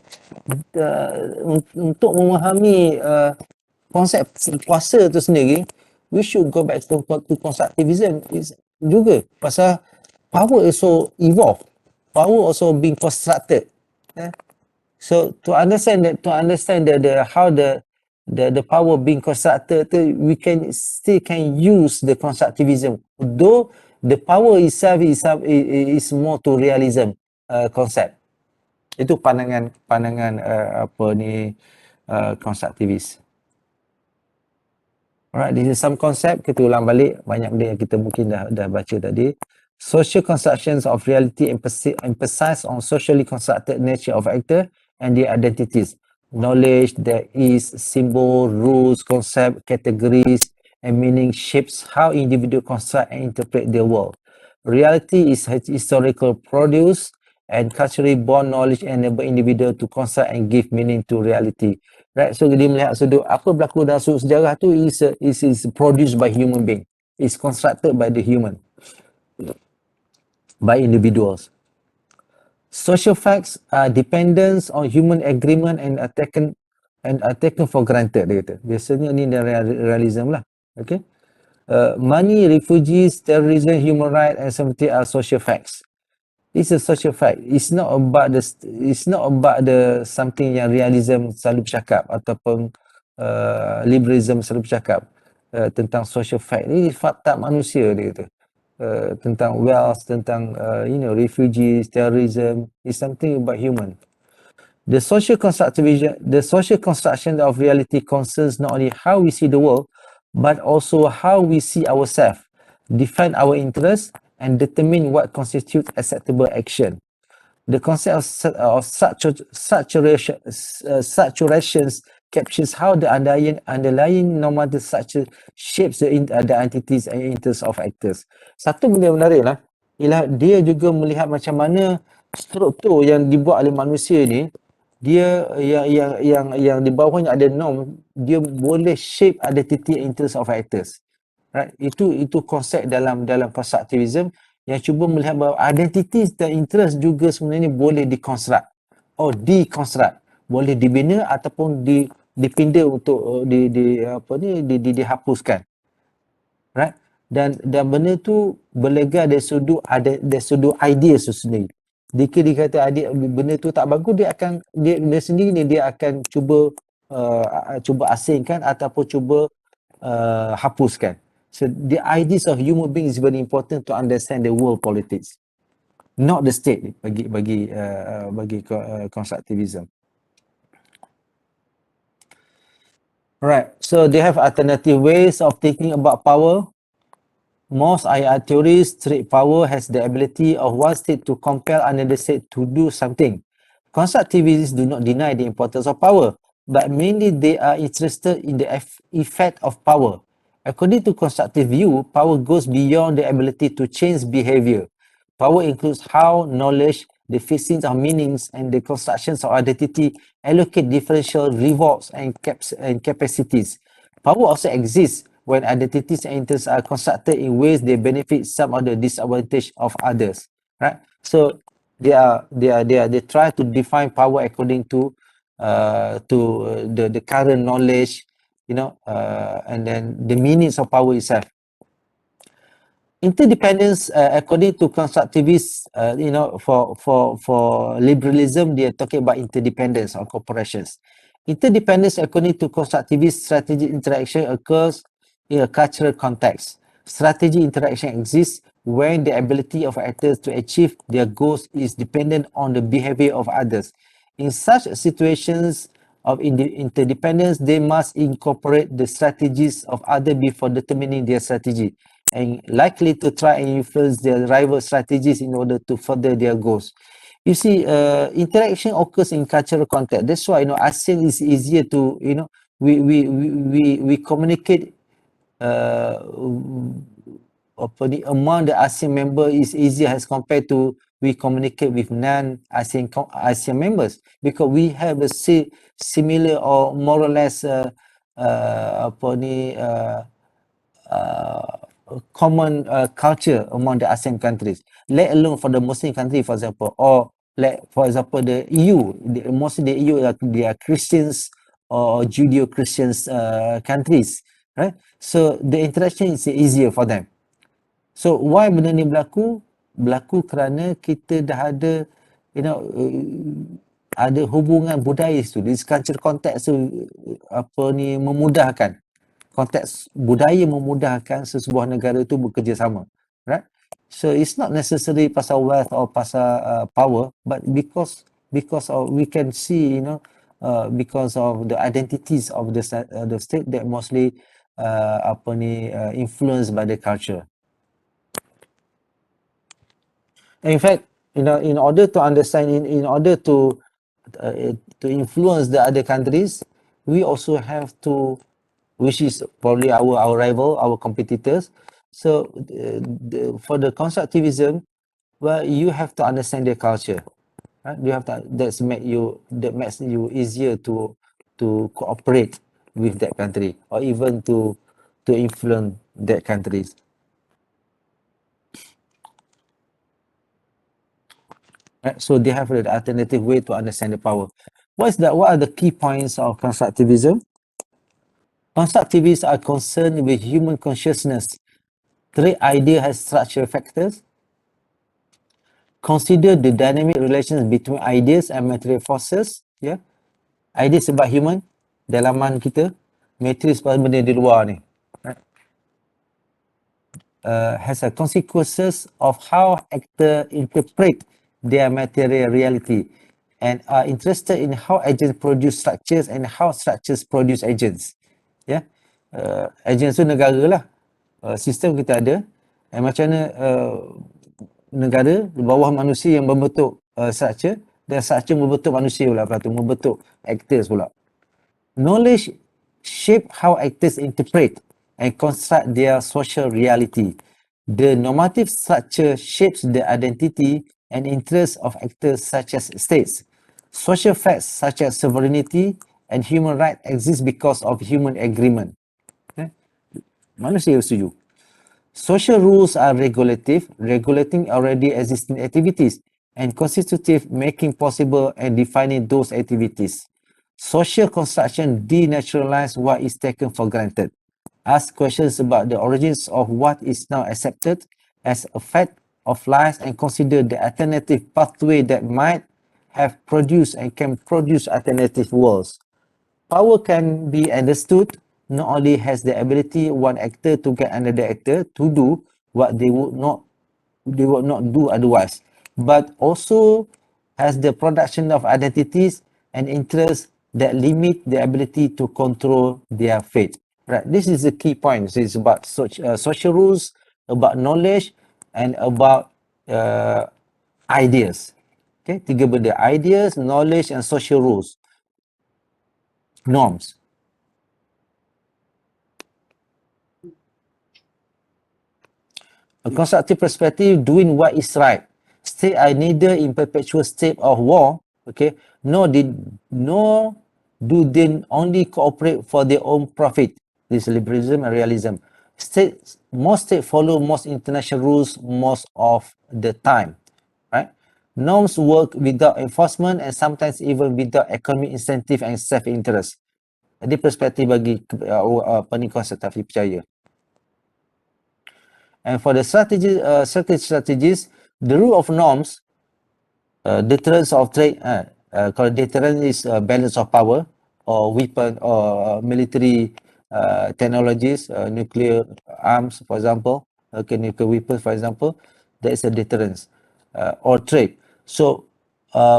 untuk memahami konsep kuasa tu sendiri, we should go back to constructivism juga, pasal power also evolve, power also being constructed. So to understand how the power being constructed, we can use the constructivism, though the power itself is more to realism concept. Itu pandangan constructivist. Alright, this is some concept. Kita ulang balik banyak benda yang kita mungkin dah baca tadi. Social constructions of reality emphasize on socially constructed nature of actor and their identities. Knowledge that is symbol, rules, concept, categories, and meaning shapes how individuals construct and interpret their world. Reality is historical produce and culturally born knowledge enable individual to construct and give meaning to reality. Right, so dia melihat sudut apa berlaku dalam sudut sejarah tu is produced by human being. Is constructed by the human, by individuals. Social facts are dependence on human agreement and are taken for granted, dia kata. Biasanya ni dari realism lah. Okay. Money, refugees, terrorism, human rights and something are social facts. It's a social fact. It's not about the something yang realism selalu bercakap ataupun liberalism selalu bercakap tentang social fact. Ini fakta manusia, dia kata. Tentang wealth, tentang refugees, terrorism, is something about human. The social construction of reality concerns not only how we see the world, but also how we see ourselves, define our interests, and determine what constitutes acceptable action. The concept of saturations captures how the underlying normative structure shapes the identities and interests of actors. Satu benda menarik lah, ialah dia juga melihat macam mana struktur yang dibuat oleh manusia ni, dia yang di bawahnya ada norm, dia boleh shape identity and interest of actors. Right? Itu konsep dalam constructivism yang cuba melihat bahawa identity dan interest juga sebenarnya boleh deconstruct or deconstruct. boleh dibina ataupun dipinda untuk dihapuskan, right? Dan benda tu berlega dari sudut idea tu sendiri. Jika dia kata benda tu tak bagus, dia sendiri ni dia akan cuba asingkan ataupun cuba hapuskan. So the ideas of human beings is very important to understand the world politics, not the state bagi constructivism. Right. So they have alternative ways of thinking about power. Most IR theories treat power as the ability of one state to compel another state to do something. Constructivists do not deny the importance of power, but mainly they are interested in the effect of power. According to constructive view, power goes beyond the ability to change behavior. Power includes how knowledge, the fixing of meanings, and the constructions of identity allocate differential rewards and capacities. Power also exists when identities and interests are constructed in ways they benefit some of the disadvantage of others, right? So they try to define power according to the current knowledge, and then the meanings of power itself. Interdependence, according to constructivists, for liberalism, they are talking about interdependence of corporations. Interdependence, according to constructivist strategic interaction, occurs in a cultural context. Strategic interaction exists when the ability of actors to achieve their goals is dependent on the behavior of others. In such situations of interdependence, they must incorporate the strategies of others before determining their strategy, and likely to try and influence their rival strategies in order to further their goals. You see, interaction occurs in cultural context. That's why ASEAN is easier to we communicate among the ASEAN member is easier as compared to we communicate with non-ASEAN members, because we have a similar or more or less common culture among the ASEAN countries, let alone for the Muslim country, for example, or for example the EU. Mostly the EU they are Christians or Judeo-Christians countries, right? So the interaction is easier for them. So why benda ni berlaku? Berlaku kerana kita dah ada ada hubungan budaya tu, di culture context tu memudahkan. Konteks budaya memudahkan sesebuah negara itu bekerjasama, right? So it's not necessarily pasal wealth or pasal power, but because of we can see because of the identities of the state that mostly influenced by the culture. In fact, in order to understand, in order to influence the other countries, we also have to, which is probably our rival, our competitors. So for the constructivism, well, you have to understand their culture, right? You have to, that makes you easier to cooperate with that country, or even to influence that countries. Right? So they have an alternative way to understand the power. What are the key points of constructivism? Constructivists are concerned with human consciousness. Treat idea as structural factors. Consider the dynamic relations between ideas and material forces. Yeah, ideas sebab human, dalaman kita, material sebab benda di luar ni. Right? Has a consequences of how actors interpret their material reality, and are interested in how agents produce structures and how structures produce agents. Ya, agents tu negara lah, sistem kita ada, macam mana negara di bawah manusia yang membentuk structure, dan structure membentuk manusia pula, membentuk actors pula. Knowledge shape how actors interpret and construct their social reality. The normative structure shapes the identity and interests of actors such as states. Social facts such as sovereignty and human rights exist because of human agreement. Manusia setuju. Social rules are regulative, regulating already existing activities, and constitutive, making possible and defining those activities. Social construction denaturalize what is taken for granted. Ask questions about the origins of what is now accepted as a fact of life and consider the alternative pathway that might have produced and can produce alternative worlds. Power can be understood not only has the ability one actor to get another actor to do what they would not do otherwise, but also has the production of identities and interests that limit the ability to control their fate. Right. This is the key point. It's about social rules, about knowledge, and about ideas. Okay, tiga benda: ideas, knowledge, and social rules, norms. A constructive perspective, doing what is right. State are neither in perpetual state of war, okay, nor do they only cooperate for their own profit. This liberalism and realism. Most states follow most international rules most of the time, right? Norms work without enforcement and sometimes even without economic incentive and self-interest. Jadi perspektif bagi konstruktif percaya. And for the strategies, the rule of norms, deterrence of trade, kalau deterrence is balance of power or weapon or military technologies, nuclear arms, for example, okay, nuclear weapons, for example, that is a deterrence or trade. So,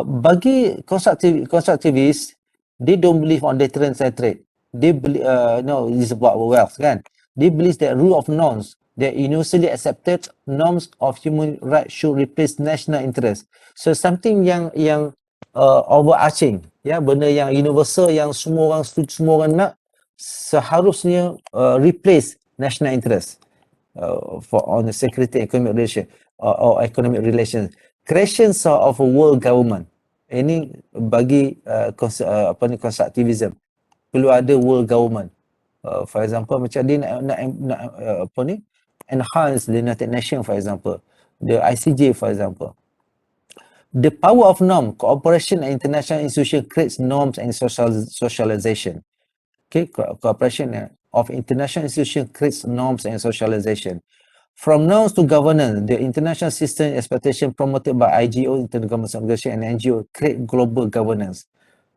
bagi constructivists, they don't believe on deterrence and trade. They believe, no, it's about wealth, kan? They believe that rule of norms, that universally accepted norms of human rights should replace national interest. So something yang overarching, ya, benda yang universal yang semua orang setuju, semua orang nak, seharusnya replace national interest for on the security economic relation or economic relations. Creations of a world government. Ini bagi constructivism. Perlu ada world government. For example, macam dia nak apa ni, enhance the United Nations, for example, the ICJ, for example. The power of norm, cooperation and international institution creates norms and socialization. Okay, cooperation of international institution creates norms and socialization. From norms to governance, the international system expectation promoted by IGO, Intergovernmental Organization, and NGO create global governance.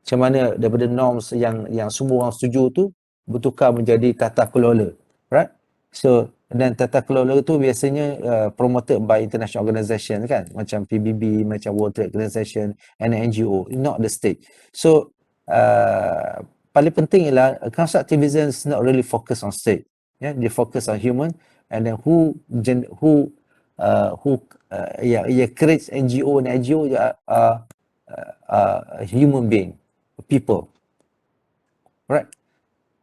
Macam mana daripada norms yang semua orang setuju tu bertukar menjadi tata kelola, right? So, dan tata kelola tu biasanya promoted by international organization, kan, macam PBB, macam World Trade Organization and NGO, not the state. So paling penting ialah constructivism is not really focus on state, yeah, they focus on human, and then who creates NGO and NGO human being, people, right?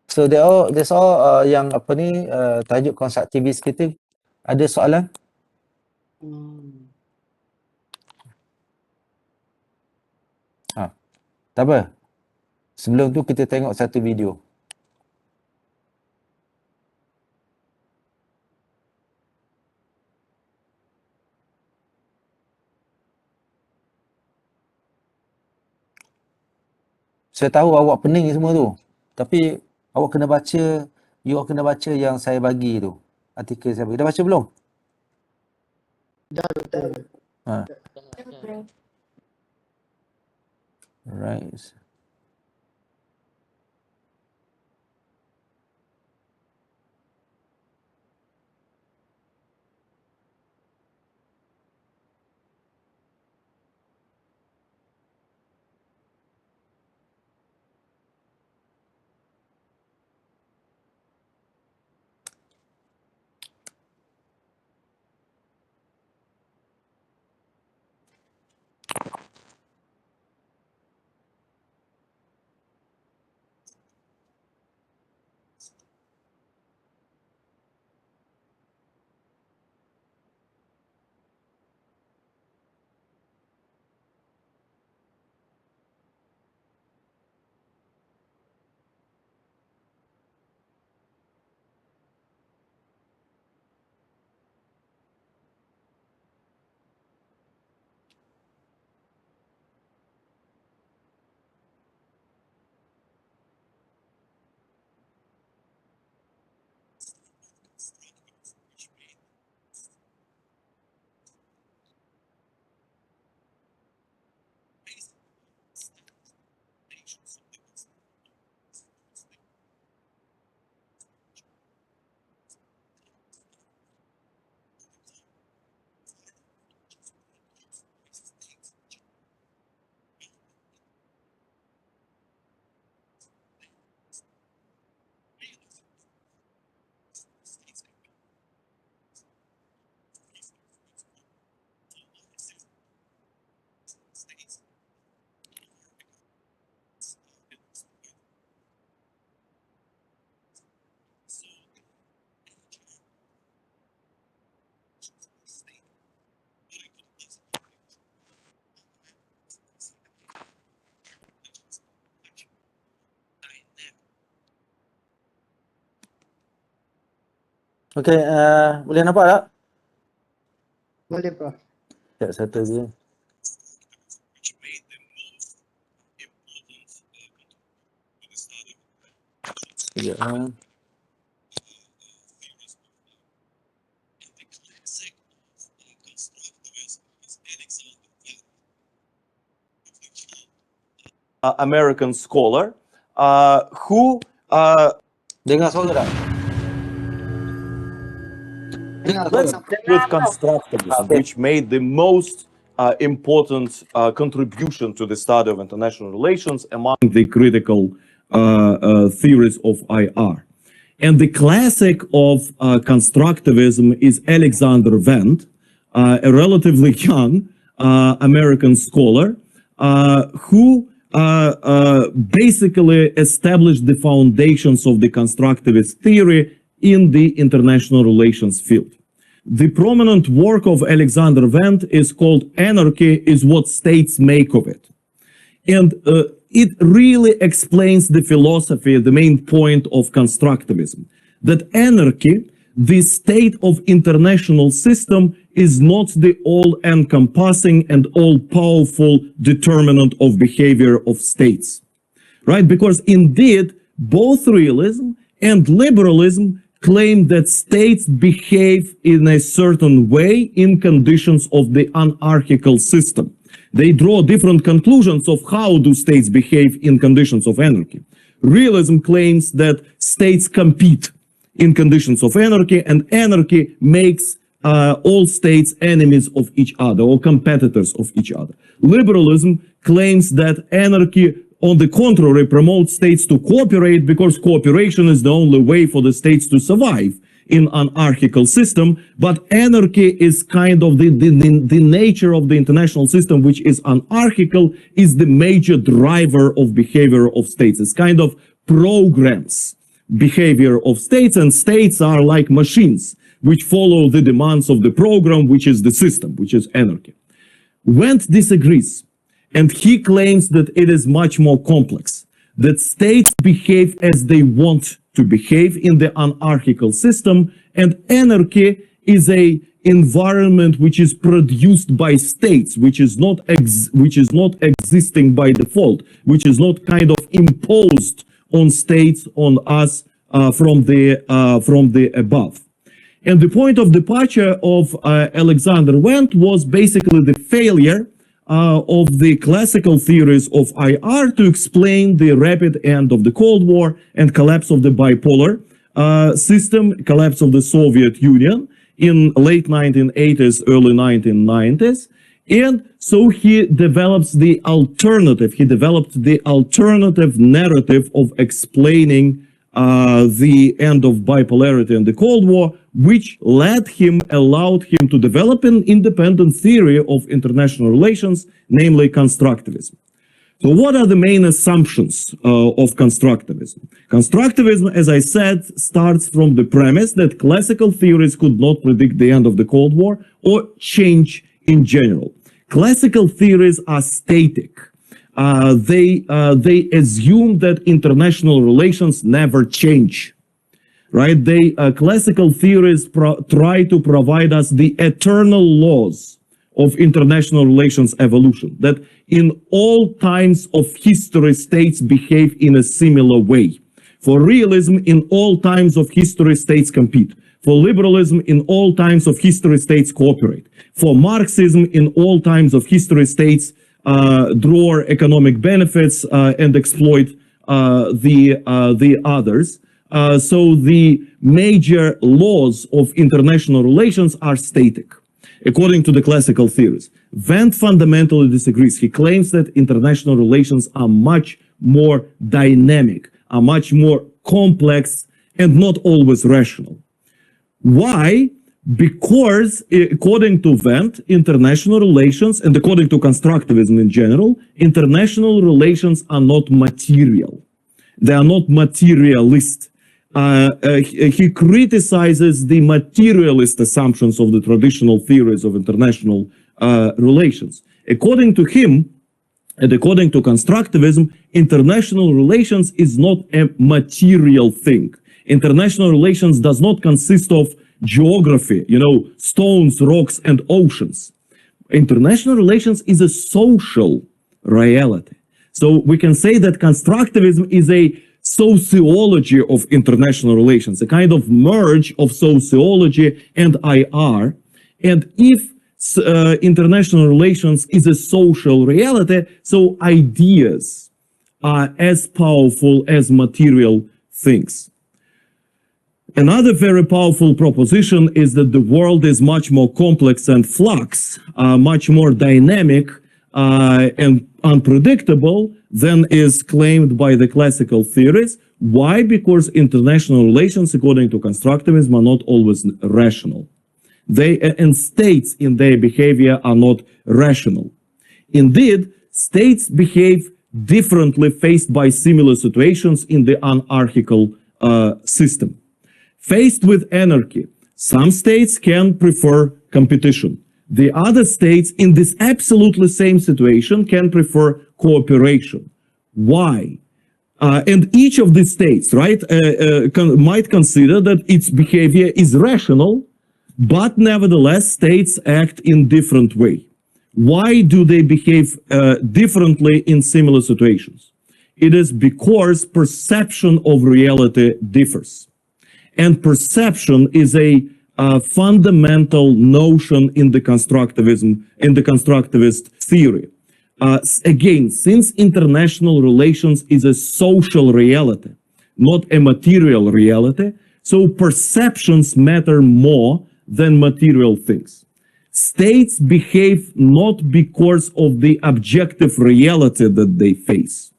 So that's all yang apa ni tajuk konstruktivis kita. Ada soalan? Tak apa. Sebelum tu kita tengok satu video. Saya tahu awak pening semua tu. Tapi awak kena baca, kena baca yang saya bagi tu. Artikel saya bagi. Dah baca belum? Dah, betul. Right. Okey, boleh nampak tak? Boleh, Prof. Sekejap, settle je. Sekejap. American scholar who Dengar suara tak? Dengar let's suara? start with constructivism, which made the most important contribution to the study of international relations among the critical theories of IR. And the classic of constructivism is Alexander Wendt, a relatively young American scholar who basically established the foundations of the constructivist theory in the international relations field. The prominent work of Alexander Wendt is called Anarchy is What States Make of It. And it really explains the philosophy, the main point of constructivism, that anarchy, the state of international system, is not the all-encompassing and all-powerful determinant of behavior of states, right? Because indeed, both realism and liberalism claim that states behave in a certain way in conditions of the anarchical system. They draw different conclusions of how do states behave in conditions of anarchy. Realism claims that states compete in conditions of anarchy, and anarchy makes all states enemies of each other or competitors of each other. Liberalism claims that anarchy, on the contrary, promotes states to cooperate because cooperation is the only way for the states to survive in an anarchical system, but anarchy is kind of the nature of the international system, which is anarchical, is the major driver of behavior of states. It's kind of programs behavior of states, and states are like machines which follow the demands of the program, which is the system, which is anarchy. Wendt disagrees, and he claims that it is much more complex, that states behave as they want to behave in the anarchical system, and anarchy is a environment which is produced by states, which is not existing by default, which is not kind of imposed on states, on us from the above. And the point of departure of Alexander Wendt was basically the failure of the classical theories of IR to explain the rapid end of the Cold War and collapse of the bipolar system, collapse of the Soviet Union in late 1980s, early 1990s. And so he develops the alternative. He developed the alternative narrative of explaining the end of bipolarity and the Cold War, which allowed him to develop an independent theory of international relations, namely constructivism. So what are the main assumptions of constructivism? Constructivism, as I said, starts from the premise that classical theories could not predict the end of the Cold War or change in general. Classical theories are static. They assume that international relations never change, right? Classical theories try to provide us the eternal laws of international relations evolution, that in all times of history, states behave in a similar way. For realism, in all times of history, states compete. For liberalism, in all times of history, states cooperate. For Marxism, in all times of history, states draw economic benefits and exploit the others. So the major laws of international relations are static, according to the classical theories. Wendt fundamentally disagrees. He claims that international relations are much more dynamic, are much more complex, and not always rational. Why? Because according to Wendt, international relations, and according to constructivism in general, international relations are not material. They are not materialist. He criticizes the materialist assumptions of the traditional theories of international relations. According to him, and according to constructivism, international relations is not a material thing. International relations does not consist of geography, you know, stones, rocks, and oceans. International relations is a social reality. So we can say that constructivism is a sociology of international relations, a kind of merge of sociology and IR. And if international relations is a social reality, so ideas are as powerful as material things. Another very powerful proposition is that the world is much more complex and flux, much more dynamic and unpredictable than is claimed by the classical theories. Why? Because international relations, according to constructivism, are not always rational. And states in their behavior are not rational. Indeed, states behave differently faced by similar situations in the anarchical system. Faced with anarchy, some states can prefer competition. The other states in this absolutely same situation can prefer cooperation. Why? And each of these states, right, might consider that its behavior is rational, but nevertheless states act in different way. Why do they behave differently in similar situations? It is because perception of reality differs. And perception is a fundamental notion in the constructivist theory. Again, since international relations is a social reality, not a material reality, so perceptions matter more than material things. States behave not because of the objective reality that they face,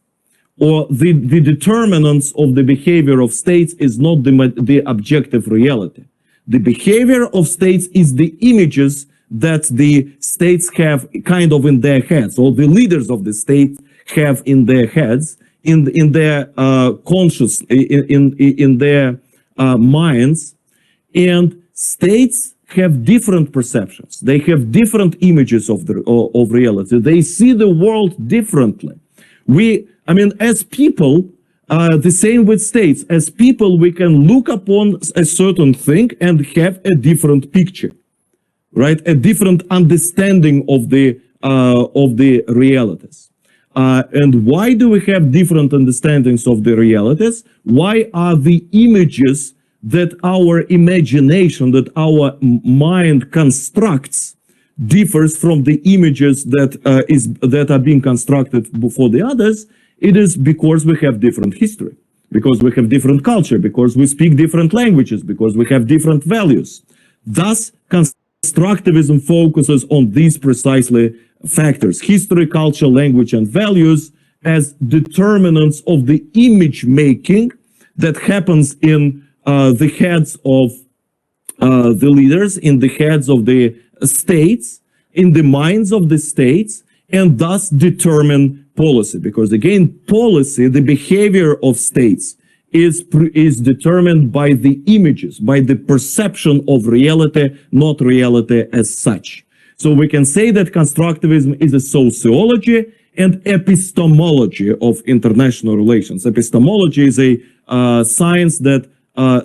or the determinants of the behavior of states is not the objective reality. The behavior of states is the images that the states have kind of in their heads, or the leaders of the state have in their heads, in their conscious, in their minds. And states have different perceptions. They have different images of reality. They see the world differently. I mean, as people, the same with states. As people, we can look upon a certain thing and have a different picture, right? A different understanding of the realities. And why do we have different understandings of the realities? Why are the images that our imagination, that our mind constructs, differs from the images that are being constructed for the others? It is because we have different history, because we have different culture, because we speak different languages, because we have different values. Thus, constructivism focuses on these precisely factors: history, culture, language, and values as determinants of the image making that happens in the heads of the leaders, in the heads of the states, in the minds of the states, and thus determine policy. Because again, policy, the behavior of states, is determined by the images, by the perception of reality, not reality as such. So we can say that constructivism is a sociology and epistemology of international relations. Epistemology is a science that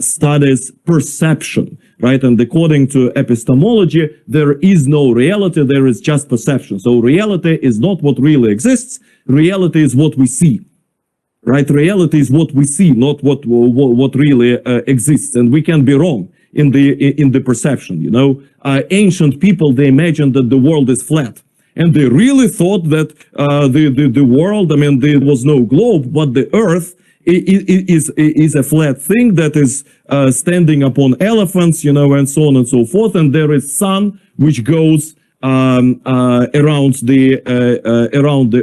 studies perception, right? And according to epistemology, there is no reality, there is just perception. So reality is not what really exists, reality is what we see, right? Reality is what we see, not what really exists. And we can be wrong in the perception, you know. Ancient people, they imagined that the world is flat. And they really thought that the world, I mean, there was no globe, but the earth is a flat thing that is standing upon elephants, you know, and so on and so forth. And there is sun which goes around the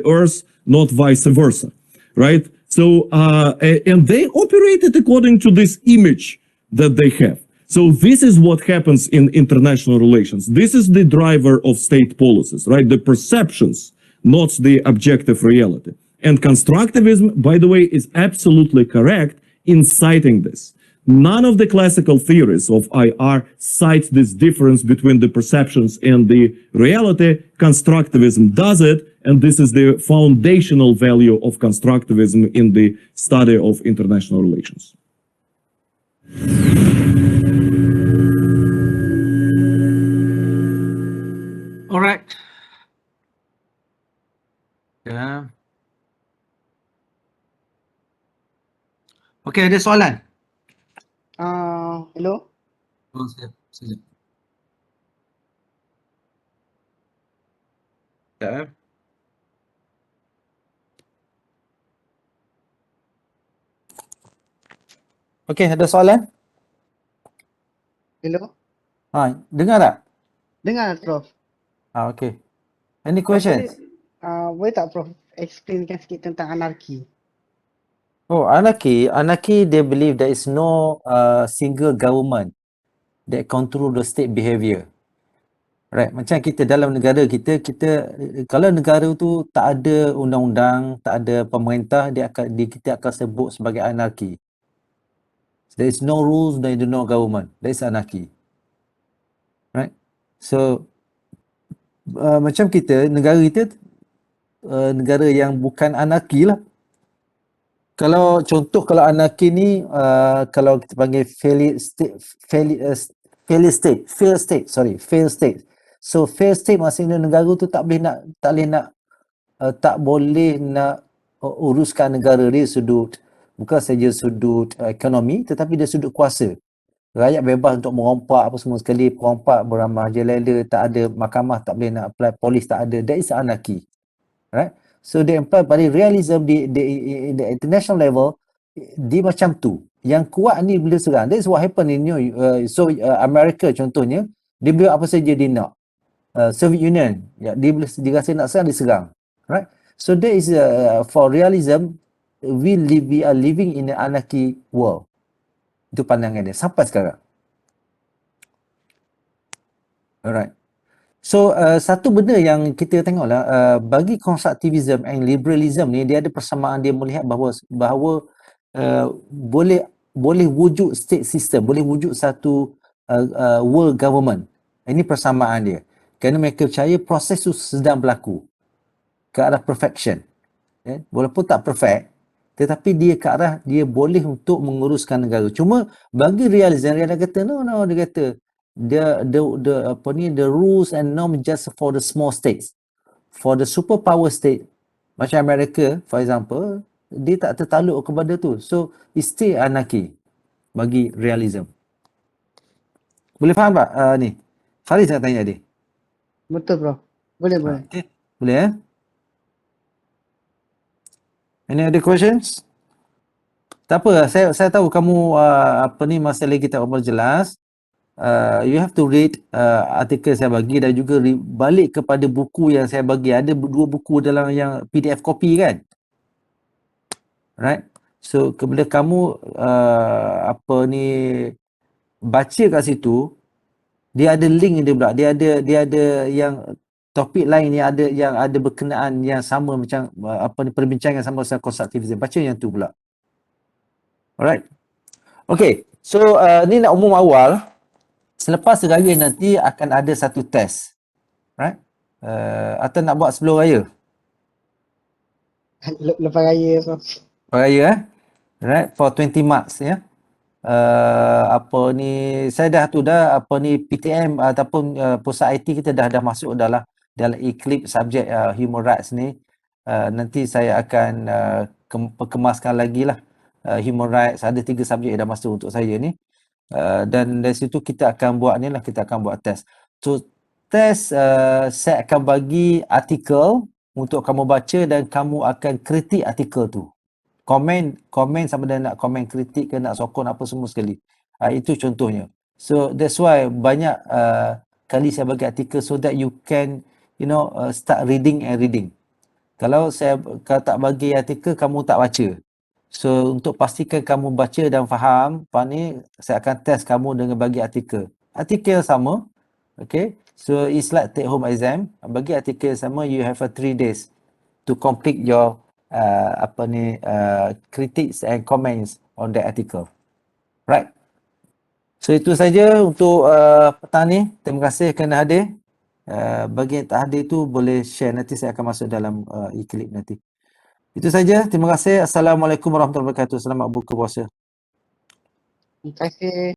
earth, not vice versa, right? So and they operated according to this image that they have. So this is what happens in international relations. This is the driver of state policies, right? The perceptions, not the objective reality. And constructivism, by the way, is absolutely correct in citing this. None of the classical theories of IR cite this difference between the perceptions and the reality. Constructivism does it, and this is the foundational value of constructivism in the study of international relations. Okey, ada soalan? Hello. Oh, siap. Sekejap. Sekejap, eh. Okey, ada soalan? Hello. Dengar tak? Dengar Prof. Okey. Any Prof questions? boleh tak Prof explainkan sikit tentang anarki? Oh, anarchy, they believe there is no single government that control the state behavior. Right, macam kita dalam negara kita kalau negara tu tak ada undang-undang, tak ada pemerintah, kita akan sebut sebagai anarki. There is no rules, there is no government. That is anarchy. Right? So macam negara kita negara yang bukan anarki lah. Kalau anarki ni kalau kita panggil failed state. So failed state maksudnya negara tu tak boleh nak uruskan negara dia bukan saja sudut ekonomi tetapi dia sudut kuasa. Rakyat bebas untuk merompak apa semua sekali, perompak beramah jelela, tak ada mahkamah, tak boleh nak apply, polis tak ada. That is anarchy. Right? So they imply pada realism di international level dia macam tu. Yang kuat ni bila serang. That's what happen in America contohnya, dia buat apa saja dia nak. Soviet Union, dia rasa nak serang, dia serang. Right? So that is for realism, we are living in an anarchy world. Itu pandangan dia sampai sekarang. Alright. So satu benda yang kita tengoklah bagi constructivism and liberalism ni dia ada persamaan, dia melihat bahawa boleh wujud state system, boleh wujud satu world government. Ini persamaan dia. Kerana mereka percaya proses tu sedang berlaku ke arah perfection. Walaupun tak perfect, tetapi dia ke arah dia boleh untuk menguruskan negara. Cuma bagi realism dia kata no, dia kata the rules and norms just for the small states. For the superpower state macam Amerika for example, dia tak tertakluk kepada tu. So it's still anarchy bagi realism. Boleh faham tak ni? Faris nak tanya dia. Betul Prof. Boleh. Okay. Boleh Any other questions? Tak apa, saya tahu kamu masa lagi tak berapa jelas. You have to read artikel saya bagi dan juga balik kepada buku yang saya bagi. Ada 2 buku dalam yang PDF copy kan? Right? So bila kamu baca kat situ, dia ada link dia pula. Dia ada yang topik lain yang ada berkenaan yang sama macam perbincangan sama pasal constructivism. Baca yang tu pula. Alright. Okay. So ni nak umum awal. Selepas raya nanti akan ada satu test. Right? Atau nak buat sebelum raya? Lepas raya Prof. Lepas raya right? For 20 marks ya. Saya dah PTM ataupun pusat IT kita dah masuk dalam eklip subjek human rights ni. Nanti saya akan kemaskan lagi lah human rights. Ada 3 subjek yang dah masuk untuk saya ni. Dan dari situ kita akan buat test. So test saya akan bagi artikel untuk kamu baca dan kamu akan kritik artikel tu. Komen sama ada nak komen kritik ke nak sokong apa semua sekali. Itu contohnya. So that's why banyak kali saya bagi artikel so that you can start reading. Kalau tak bagi artikel kamu tak baca. So untuk pastikan kamu baca dan faham, ni saya akan test kamu dengan bagi artikel. Artikel sama. Okay. So it's like take home exam. Bagi artikel sama, you have 3 days to complete your critics and comments on the article. Right. So itu saja untuk petang ni. Terima kasih kerana hadir. Bagi yang tak hadir tu boleh share, nanti saya akan masuk dalam e-clip nanti. Itu saja. Terima kasih. Assalamualaikum warahmatullahi wabarakatuh. Selamat buka puasa. Terima kasih.